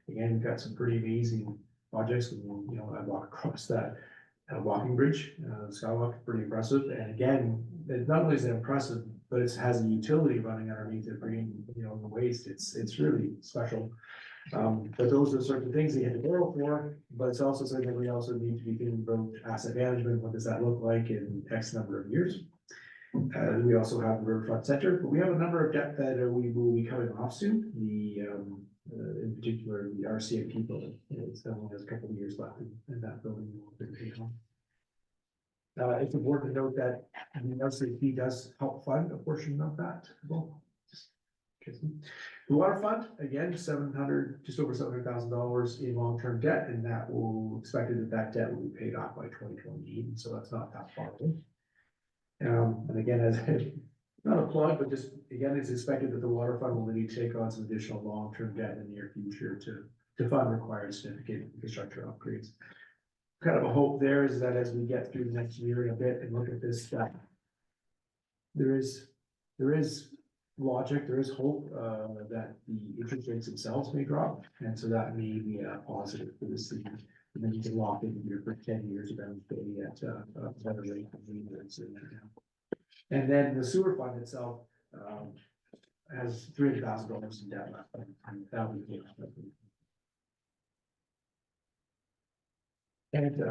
S2: Again, we've got some pretty amazing projects. I walk across that walking bridge, the Skywalk, pretty impressive. And again, it not only is it impressive, but it has a utility running underneath it, bringing, the waste. It's really special. But those are the sorts of things that you have to borrow for, but it's also something that we also need to be thinking about asset management. What does that look like in X number of years? We also have the Riverfront Center, but we have a number of debt that we will be coming off soon. In particular, the RCMP building, it only has a couple of years left in that building. It's important to note that the RCMP does help fund a portion of that. The water fund, again, just over $700,000 in long-term debt, and that will expected that debt will be paid off by 2028, so that's not that far away. And again, as not a plug, but just again, it's expected that the water fund will need to take on some additional long-term debt in the near future to fund required significant infrastructure upgrades. Kind of a hope there is that as we get through the next year and a bit and look at this, that there is logic, there is hope that the interest rates themselves may drop, and so that may be a positive for the city. And then you can lock in here for 10 years of MFA at a better rate than we are sitting there now. And then the sewer fund itself has $300,000 in debt left. And that would be and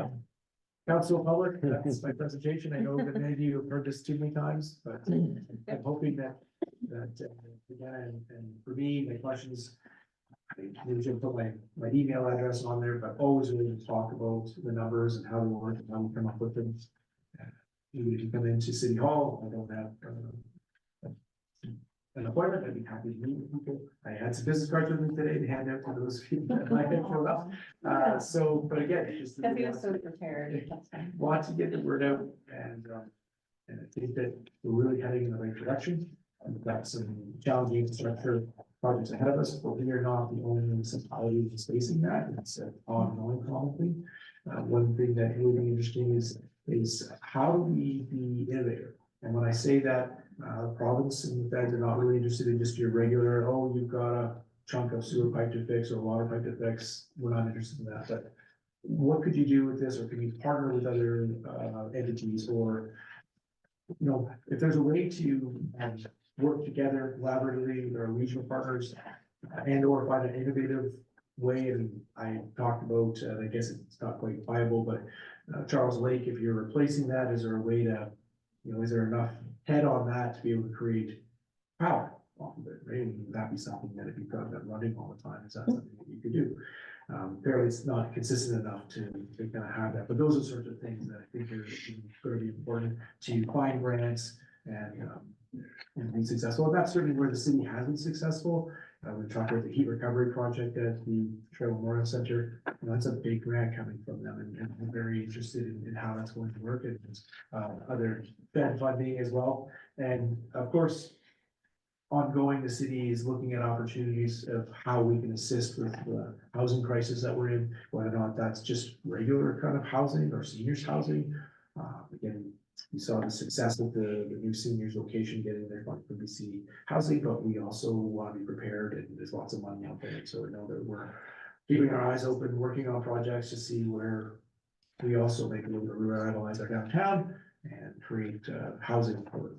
S2: council public, that's my presentation. I know that many of you have heard this too many times, but I'm hoping that again, and for me, my questions, I usually put my email address on there, but always willing to talk about the numbers and how they work and how we come up with them. Even if you come into City Hall, I don't have an appointment, I'd be happy to meet with people. I had some business cards with me today to hand out to those people that might have showed up. So, but again, it's just.
S1: Because so prepared.
S2: Want to get the word out, and I think that we're really heading in the right direction. We've got some challenging infrastructure projects ahead of us, but we are not the only municipality that's facing that. It's an ongoing probably. One thing that will be interesting is how do we be innovative? And when I say that, the province and the feds are not really interested in just your regular, you've got a chunk of sewer pipe to fix or water pipe to fix. We're not interested in that, but what could you do with this, or can you partner with other, entities, or, you know, if there's a way to, work together collaboratively with our regional partners, and or find an innovative way, and I talked about, I guess it's not quite viable, but Charles Lake, if you're replacing that, is there a way to, you know, is there enough head on that to be able to create power off of it, right? And would that be something that if you got that running all the time, is that something that you could do? Apparently it's not consistent enough to kind of have that, but those are sorts of things that I think are going to be important to find grants and be successful. And that's certainly where the city has been successful. We talked about the heat recovery project at the Trail Memorial Center. You know, that's a big grant coming from them, and I'm very interested in how that's going to work, and other Fed funding as well. And of course, ongoing, the city is looking at opportunities of how we can assist with the housing crisis that we're in, whether or not that's just regular kind of housing or seniors housing. Again, we saw the success of the new seniors location getting their funding from BC Housing, but we also want to be prepared, and there's lots of money out there. So we know that we're keeping our eyes open, working on projects to see where we also make a little bit of revitalize our downtown and create housing for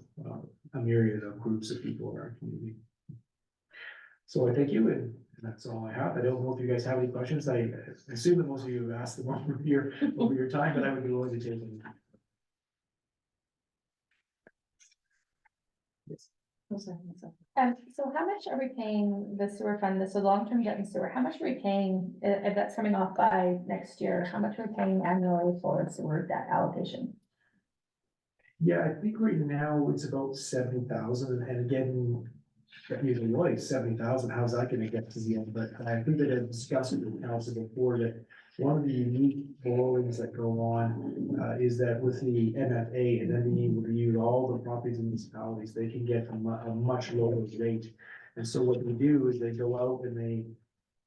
S2: a myriad of groups of people in our community. So I thank you, and that's all I have. I don't know if you guys have any questions. I assume that most of you have asked them over your time, but I would be willing to take them. Yes.
S3: So how much are we paying the sewer fund, this is long-term debt and sewer, how much are we paying, if that's coming off by next year, how much are we paying annually for sewer debt allocation?
S2: Yeah, I think right now it's about 70,000, and again, usually like 70,000, how's that gonna get to the end? But I think that I've discussed with the council before that one of the unique borrowings that go on is that with the MFA and then being able to use all the properties in municipalities, they can get a much lower rate. And so what they do is they go out and they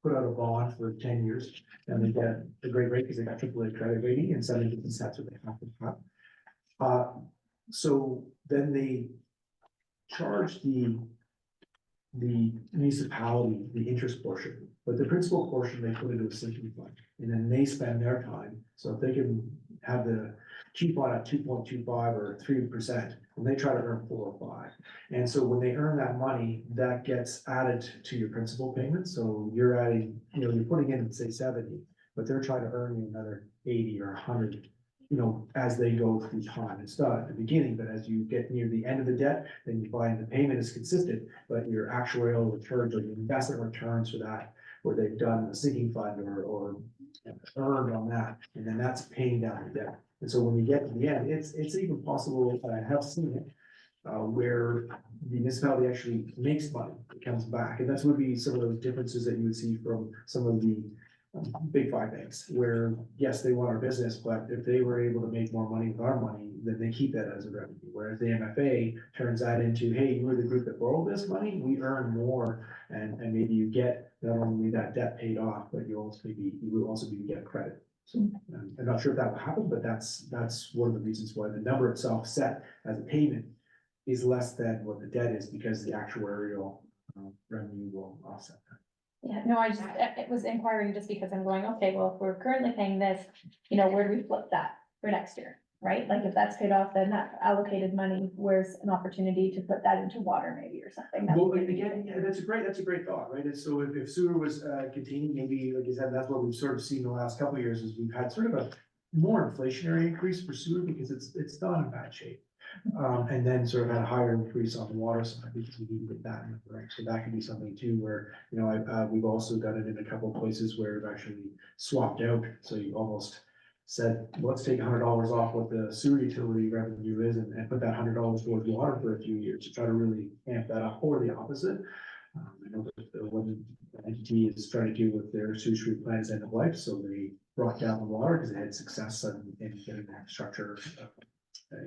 S2: put out a bond for 10 years, and they get a great rate because they got AAA credit rating, and 70% that's what they have to have. So then they charge the municipality, the interest portion, but the principal portion they put into a sinking fund. And then they spend their time, so if they can have the coupon at 2.25 or 3%, and they try to earn 4 or 5. And so when they earn that money, that gets added to your principal payment, so you're adding, you know, you're putting in, say, 70, but they're trying to earn you another 80 or 100. You know, as they go through time. It's not at the beginning, but as you get near the end of the debt, then you find the payment is consistent, but your actuarial returns or your investment returns for that, where they've done a sinking fund or earned on that, and then that's paying down the debt. And so when you get to the end, it's even possible, I have seen it, where the municipality actually makes money, it comes back, and that's would be some of those differences that you would see from some of the big 5 banks, where yes, they want our business, but if they were able to make more money with our money, then they keep that as a revenue. Whereas the MFA turns that into, hey, you were the group that borrowed this money, we earn more, and maybe you get not only that debt paid off, but you will also be get credit. So I'm not sure if that will happen, but that's one of the reasons why the number itself set as a payment is less than what the debt is, because the actuarial revenue will offset that.
S3: Yeah, no, it was inquiring just because I'm going, okay, well, if we're currently paying this, you know, where do we flip that for next year, right? Like if that's paid off, then that allocated money, where's an opportunity to put that into water maybe or something?
S2: Well, again, yeah, that's a great thought, right? And so if sewer was containing, maybe, like you said, that's what we've sort of seen the last couple of years, is we've had sort of a more inflationary increase for sewer because it's not in bad shape. And then sort of had a higher increase on the water side because we need to get that in the right. So that could be something too, where, you know, we've also done it in a couple of places where we've actually swapped out. So you almost said, let's take $100 off what the sewer utility revenue is and put that $100 towards water for a few years to try to really amp that up, or the opposite. I know that the one entity is trying to deal with their sewage treatment plant's end of life, so they brought down the water because they had success in getting that structure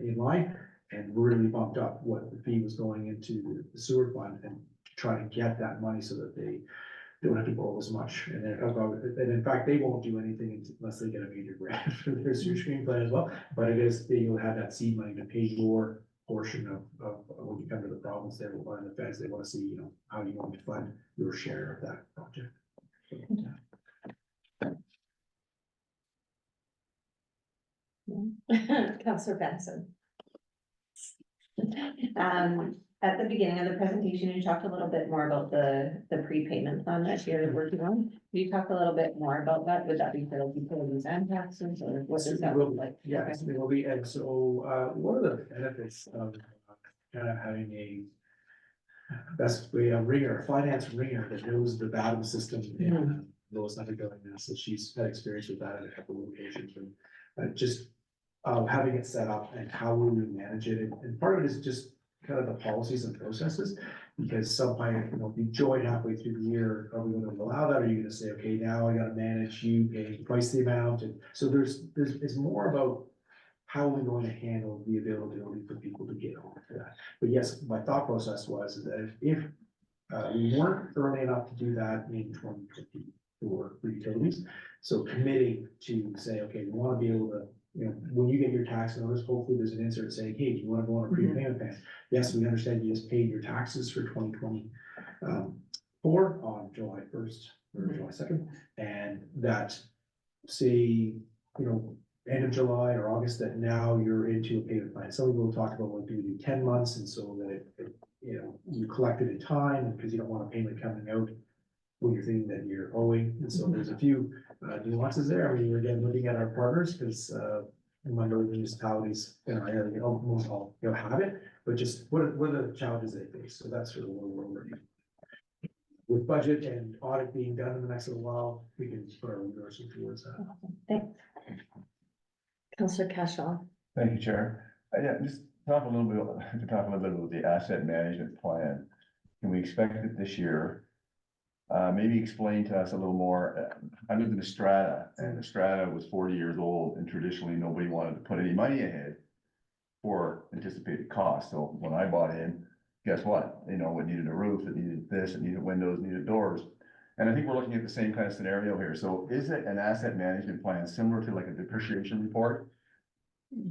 S2: in line, and really bumped up what the fee was going into the sewer fund and try to get that money so that they don't have to borrow as much. And in fact, they won't do anything unless they get a major grant for their sewage treatment plant as well. But it is being able to have that seed money to pay your portion of when you come to the province there, or the feds, they want to see, you know, how you want to fund your share of that project.
S1: Counselor Benson.
S4: At the beginning of the presentation, you talked a little bit more about the prepayment plan that you're working on. Can you talk a little bit more about that? Would that be for like utilities and taxes, or what does that look like?
S2: Yes, it will be, and so, one of the benefits of kind of having a best way, a ringer, a finance ringer that knows the BADM system and Lois undergoing this, so she's had experience with that at a couple of locations, and just having it set up and how we would manage it, and part of it is just kind of the policies and processes, because some might, you know, be joined halfway through the year, are we gonna allow that, or are you gonna say, okay, now I gotta manage you pay twice the amount, and so it's more about how are we going to handle the availability for people to get on to that. But yes, my thought process was that if we weren't early enough to do that in 2024 for utilities, so committing to say, okay, we wanna be able to, you know, when you get your tax notice, hopefully there's an insert saying, hey, do you wanna go on a prepayment plan? Yes, we understand you just paid your taxes for 2024 on July 1st or July 2nd, and that say, you know, end of July or August, that now you're into a payment plan. Some people talk about, like, do we do 10 months, and so that it, you know, you collect it in time, because you don't want a payment coming out when you're thinking that you're owing, and so there's a few nuances there. I mean, we're again looking at our partners, because among other municipalities in our area, almost all, you know, have it, but just what are the challenges they face? So that's sort of what we're working on. With budget and audit being done in the next little while, we can put our resources towards that.
S1: Thanks. Counselor Cashel.
S5: Thank you, Chair. Yeah, just talk a little bit, about the asset management plan. Can we expect it this year? Maybe explain to us a little more. I lived in Estrada, and Estrada was 40 years old, and traditionally nobody wanted to put any money ahead for anticipated costs. So when I bought in, guess what? You know, it needed a roof, it needed this, it needed windows, it needed doors. And I think we're looking at the same kind of scenario here. So is it an asset management plan similar to like a depreciation report?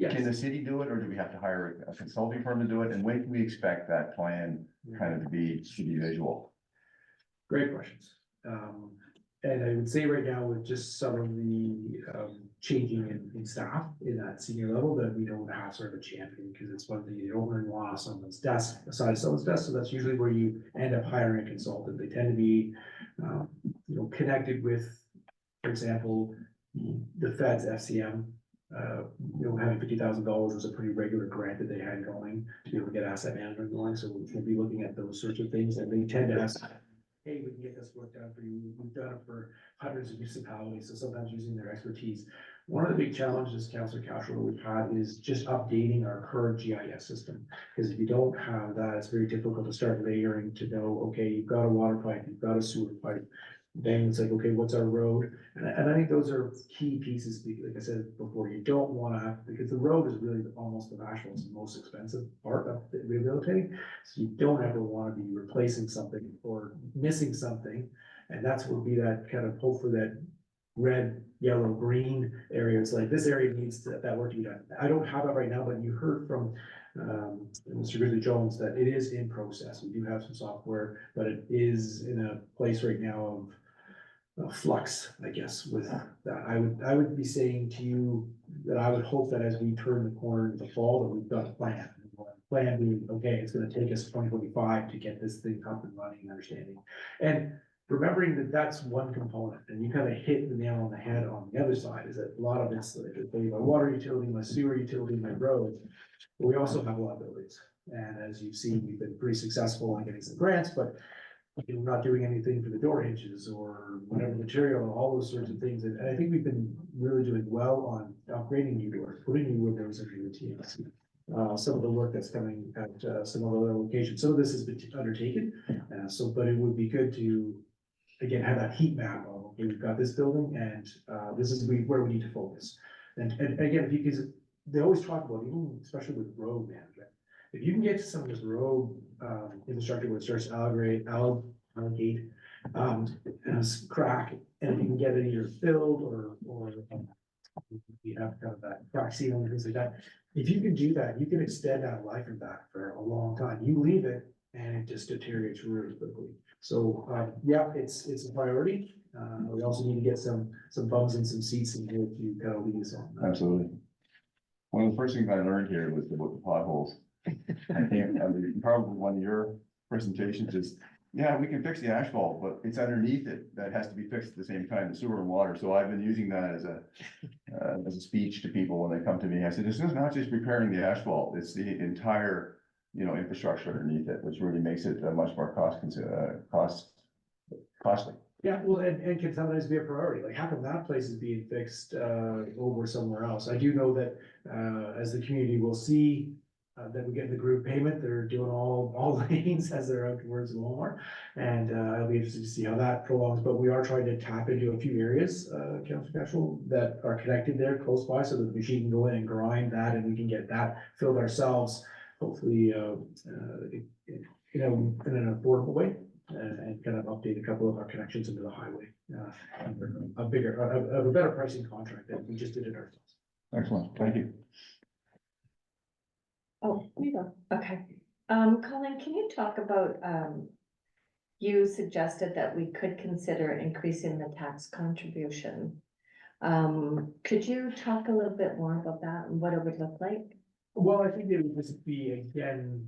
S5: Can the city do it, or do we have to hire a consulting firm to do it? And when can we expect that plan kind of to be visual?
S2: Great questions. And I would say right now, with just some of the changing in staff in that senior level, that we don't have sort of a champion, because it's one thing you don't really want on someone's desk, aside of someone's desk, so that's usually where you end up hiring a consultant. They tend to be, you know, connected with, for example, the Fed's FCM. You know, having $50,000 was a pretty regular grant that they had going to be able to get asset management going, so we'll be looking at those sorts of things, and they tend to ask, hey, we can get this work done for you. We've done it for hundreds of municipalities, so sometimes using their expertise. One of the big challenges, Councillor Cashel, we've had is just updating our current GIS system. Because if you don't have that, it's very difficult to start layering to know, okay, you've got a water pipe, you've got a sewer pipe. Then it's like, okay, what's our road? And I think those are key pieces, like I said before, you don't wanna, because the road is really almost the national's most expensive part of rehabilitating. So you don't ever wanna be replacing something or missing something. And that's would be that kind of hope for that red, yellow, green area. It's like, this area needs that work to be done. I don't have it right now, but you heard from Mr. Grizzly Jones that it is in process. We do have some software, but it is in a place right now of flux, I guess, with that. I would be saying to you that I would hope that as we turn the corner into the fall, that we've got a plan. Plan being, okay, it's gonna take us 2025 to get this thing up and running and understanding. And remembering that that's one component, and you kind of hit the nail on the head on the other side, is that a lot of it's like, okay, my water utility, my sewer utility, my road. But we also have liabilities. And as you've seen, we've been pretty successful in getting some grants, but we're not doing anything for the door hinges or whatever material, all those sorts of things. And I think we've been really doing well on upgrading new doors, putting new windows into the TNC. Some of the work that's coming at some of the other locations. Some of this has been undertaken. But it would be good to, again, have that heat map of, okay, we've got this building, and this is where we need to focus. And again, because they always talk about, even especially with road management, if you can get to some of this road infrastructure where it starts to allocate, crack, and if you can get it either filled or you have kind of that crack seal and things like that. If you can do that, you can extend that life of that for a long time. You leave it and it just deteriorates really quickly. So, yeah, it's a priority. We also need to get some bumps and some seats in here to kind of lead us on.
S5: Absolutely. One of the first things I learned here was about the potholes. I think, I mean, probably one of your presentations is, yeah, we can fix the asphalt, but it's underneath it that has to be fixed at the same time, the sewer and water. So I've been using that as a speech to people when they come to me. I said, this is not just repairing the asphalt, it's the entire, infrastructure underneath it, which really makes it much more costly.
S2: Yeah, well, and can sometimes be a priority, like how come that place is being fixed, over somewhere else? I do know that, as the community will see, that we get the group payment, they're doing all lanes as they're out towards Walmart. And, I'll be interested to see how that prolongs, but we are trying to tap into a few areas, Councilor Cashel, that are connected there close by, so that the machine can go in and grind that, and we can get that filled ourselves, hopefully, in an affordable way. And kind of update a couple of our connections into the highway, a better pricing contract than we just did it ourselves.
S5: Excellent, thank you.
S1: Oh, you go. Okay. Colin, can you talk about, you suggested that we could consider increasing the tax contribution. Could you talk a little bit more about that and what it would look like?
S2: Well, I think it would just be again,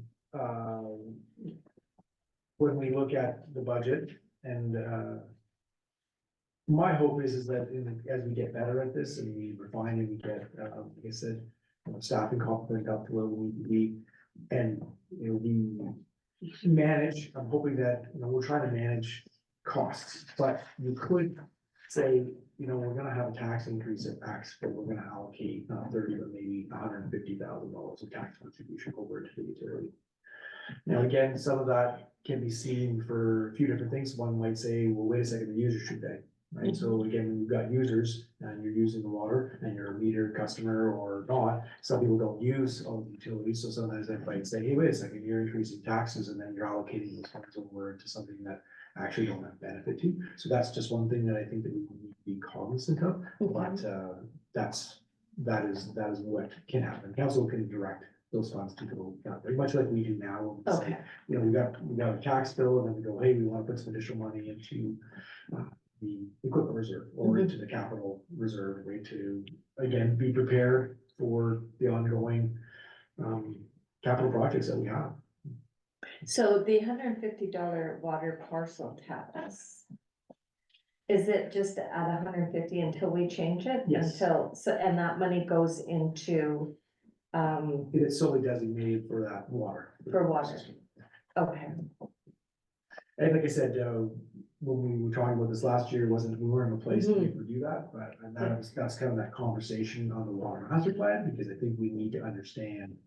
S2: when we look at the budget and, my hope is that as we get better at this and we refine and we get, like I said, staffing complement up to where we need to be. And, we manage, I'm hoping that, we're trying to manage costs, but you could say, we're gonna have a tax increase at X, but we're gonna allocate not 30, but maybe $150,000 of tax contribution over to the utility. Now, again, some of that can be seen for a few different things. One might say, well, wait a second, the user should pay, right? So again, when you've got users and you're using the water and you're a meter customer or not, some people don't use all the utilities. So sometimes they might say, hey, wait a second, you're increasing taxes and then you're allocating those funds over to something that actually don't have benefit to. So that's just one thing that I think that we need to be cognizant of, but that is what can happen. Council can direct those funds to go, very much like we do now. When we say,
S1: Okay.
S2: we got a tax bill and then we go, hey, we want to put some additional money into the equipment reserve or into the capital reserve, way to, again, be prepared for the ongoing capital projects that we have.
S1: So the $150 water parcel tax, is it just at 150 until we change it?
S2: Yes.
S1: And that money goes into,
S2: It is solely designated for that water.
S1: For water. okay,
S2: And like I said, when we were talking about this last year, we weren't in a place to be able to do that, but that's kind of that conversation on the water master plan, because I think we need to understand.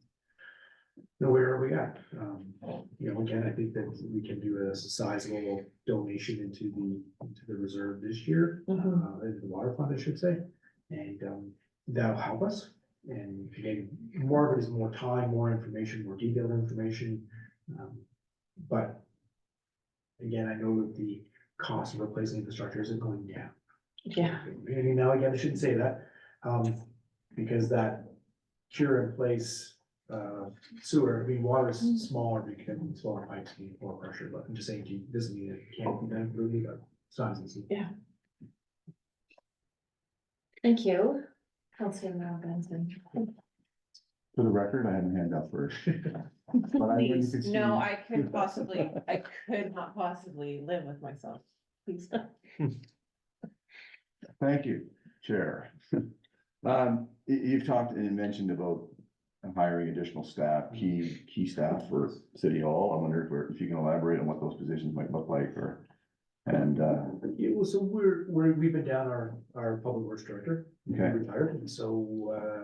S2: Where are we at? Again, I think that we can do a sizable donation into the reserve this year, into the water fund, I should say. And that'll help us. And again, more of it is more time, more information, more detailed information. But again, I know that the cost of replacing infrastructure isn't going down.
S1: yeah,
S2: I mean, now again, I shouldn't say that, because that cure in place, sewer, I mean, water is smaller because smaller pipes need more pressure, but I'm just saying, it doesn't mean it can't be done, really, but sizes.
S1: thank you. Councilor Merrill Benson.
S5: For the record, I had my hand up first. But I wouldn't
S4: Please,
S5: concede.
S4: no, I could not possibly live with myself. Please.
S5: Thank you, Chair. You've talked and mentioned about hiring additional staff, key staff for City Hall. I wonder if you can elaborate on what those positions might look like,
S2: So we've been down our public works director.
S5: Okay.
S2: Retired, and so,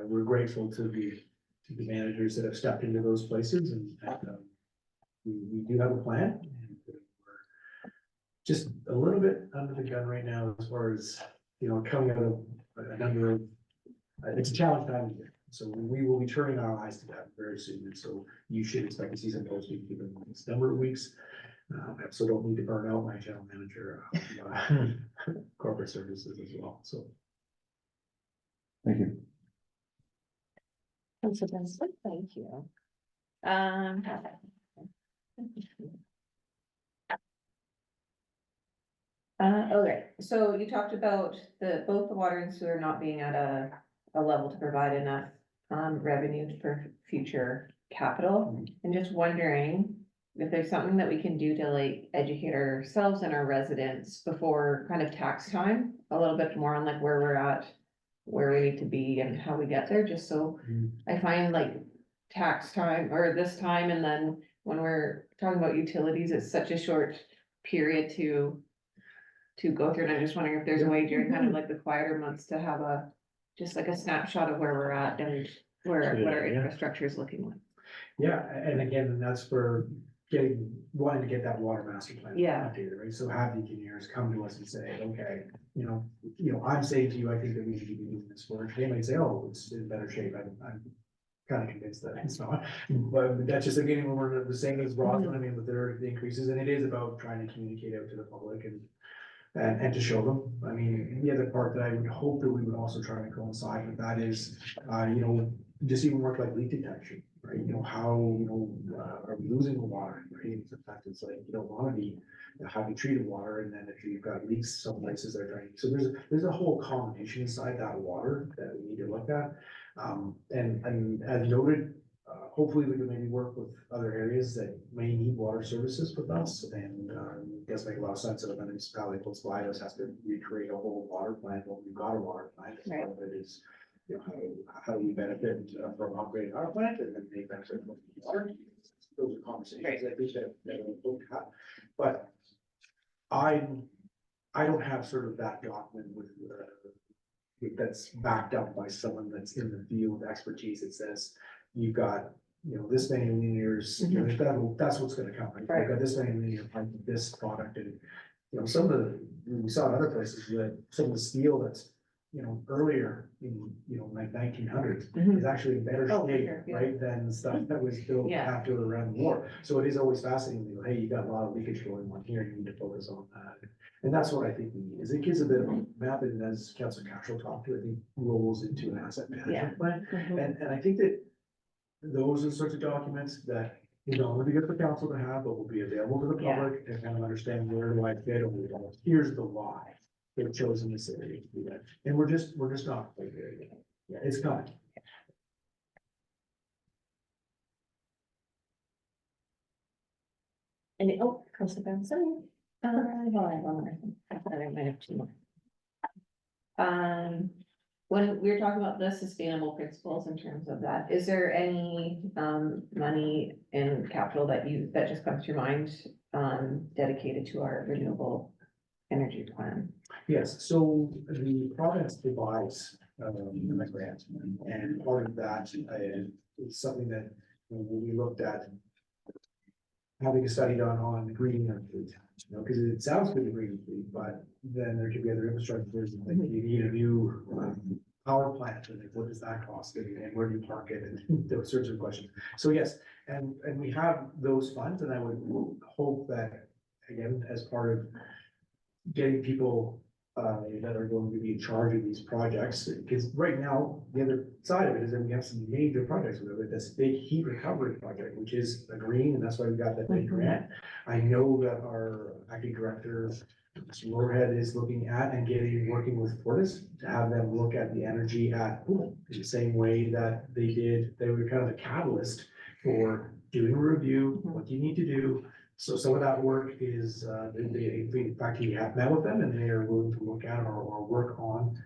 S2: we're grateful to the managers that have stepped into those places, and we do have a plan. And we're just a little bit under the gun right now as far as, coming out of a number of, it's a challenge time of year. So we will be turning our eyes to that very soon, and so you should expect to see some posting given the next number of weeks. I also don't need to burn out my general manager, corporate services as well, so.
S5: thank you.
S1: Councilor Benson.
S4: Thank you. Okay, so you talked about both the water and sewer not being at a level to provide enough revenue for future capital. And just wondering if there's something that we can do to like educate ourselves and our residents before kind of tax time, a little bit more on like where we're at, where we need to be and how we get there, just so I find like tax time or this time, and then when we're talking about utilities, it's such a short period to go through, and I'm just wondering if there's a way during kind of like the quieter months to have just like a snapshot of where we're at and what our infrastructure is looking like.
S2: Yeah, and again, that's for wanting to get that water master plan.
S4: Yeah.
S2: updated, right? So have the engineers come to us and say, okay, I'm saying to you, I think that we need to be doing this work. They might say, oh, it's in better shape. I'm kind of convinced that it's not, but that's just again, when we're the same as Roslyn, I mean, with the increases, and it is about trying to communicate out to the public and to show them. I mean, the other part that I would hope that we would also try to coincide with that is, just even work like leak detection, right? How, are we losing the water, right? In fact, it's like, you don't wanna be having treated water, and then if you've got leaks, some places they're draining. So there's a whole combination inside that water that we need to look at. And as noted, hopefully we can maybe work with other areas that may need water services with us, and it does make a lot of sense that a municipality close by us has to recreate a whole water plant when we've got a water plant.
S4: Right.
S2: Part of it is, how do we benefit from upgrading our plant, and then they benefit from water. Those are conversations I think that we'll look at. But I don't have sort of that document with that's backed up by someone that's in the field expertise. It says you've got, this many linears, that's what's gonna come. Right? You've got this many linear pipe with this product, and some of the, we saw in other places that some of the steel that's earlier in, like 1900s is actually in better
S4: Oh, for
S2: shape,
S4: sure, yeah.
S2: right, than stuff that was built
S4: Yeah.
S2: after or around the war. So it is always fascinating to go, hey, you got a lot of leakage going on here, you need to focus on that. And that's what I think we need, is it gives a bit of a map, and as Councilor Cashel talked to, I think rolls into an asset management plan. And I think that those are the sorts of documents that, will be good for council to have, but will be available to the
S4: Yeah.
S2: public and kind of understand where do I fit, or here's the why they've chosen this area to do that. And we're just not quite there yet. Yeah, it's coming.
S1: And, Councilor Benson?
S4: I have one more. I thought I might have two more. When we were talking about the sustainable principles in terms of that, is there any money in capital that just comes to your mind dedicated to our renewable energy plan?
S2: Yes, so the province provides the grant, and part of that is something that when we looked at having a study done on green fleet, because it sounds good to green fleet, but then there could be other infrastructures, like you need a new power plant, and what does that cost, and where do you park it, and those sorts of questions. So yes, and we have those funds, and I would hope that, again, as part of getting people that are going to be in charge of these projects, because right now, the other side of it is that we have some major projects with this big heat recovery project, which is a green, and that's why we got that big grant. I know that our acting director, Mr. Moorhead, is looking at and working with Fortis to have them look at the energy at Pool, in the same way that they were kind of a catalyst for doing a review, what do you need to do? So some of that work is, in fact, we have met with them, and they are willing to look at or work on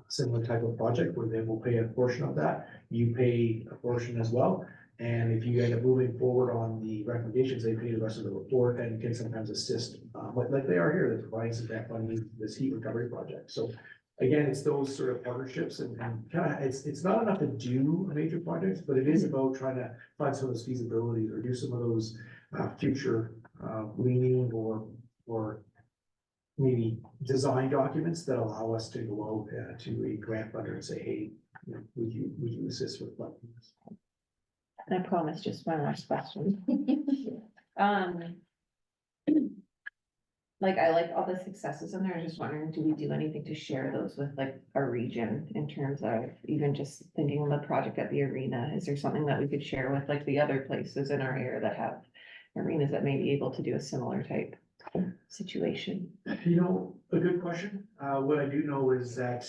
S2: similar type of project where they will pay a portion of that. You pay a portion as well. And if you end up moving forward on the recommendations, they pay the rest of the report and can sometimes assist, like they are here, they're providing some grant funding, this heat recovery project. So again, it's those sort of partnerships, and kind of, it's not enough to do major projects, but it is about trying to find some of those feasibilities or do some of those future leaning or maybe design documents that allow us to go out to a grant funder and say, hey, would you assist with funding this?
S4: And I promise just one last question. Like, I like all the successes in there. I'm just wondering, do we do anything to share those with like our region in terms of even just thinking of the project at the arena? Is there something that we could share with like the other places in our area that have arenas that may be able to do a similar type situation?
S2: A good question. What I do know is that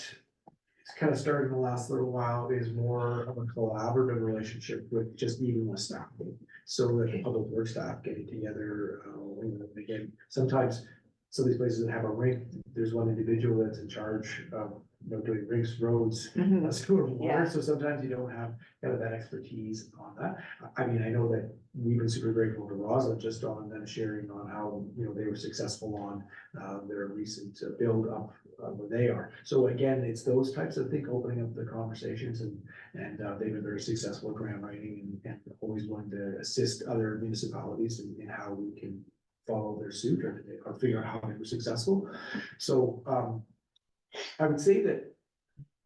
S2: kind of started in the last little while is more of a collaborative relationship with just even with staff. So that the public works staff getting together, again, sometimes some of these places that have a rink, there's one individual that's in charge of, doing rinks, roads, sewer,
S4: Yeah.
S2: water, so sometimes you don't have kind of that expertise on that. I mean, I know that we've been super grateful to Rosa just on them sharing on how, they were successful on their recent build up where they are. So again, it's those types of things, opening up the conversations and they've been very successful at grant writing and always wanting to assist other municipalities in how we can follow their suit or figure out how they were successful. So I would say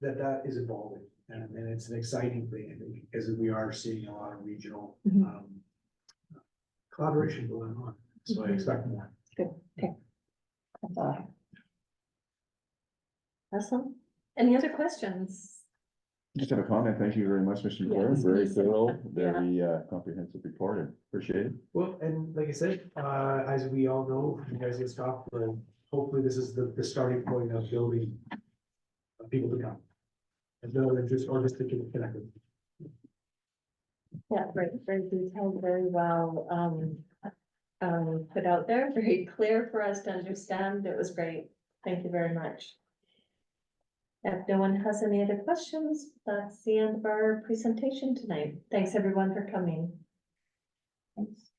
S2: that is evolving and it's an exciting thing, I think, as we are seeing a lot of regional collaboration going on. So I expect more.
S1: That's all I have. Awesome. Any other questions?
S5: Just have a comment. Thank you very much, Mr. McClure.
S1: Yes,
S5: Very
S1: please.
S5: thorough, very comprehensive report. Appreciate it.
S2: Well, and like I said, as we all know, you guys get stopped, hopefully this is the starting point of building people to come. And no interest or just to get connected.
S1: Yeah, very detailed, very well, put out there, very clear for us to understand. It was great. Thank you very much. If no one has any other questions, that's the end of our presentation tonight. Thanks everyone for coming.
S2: Thanks.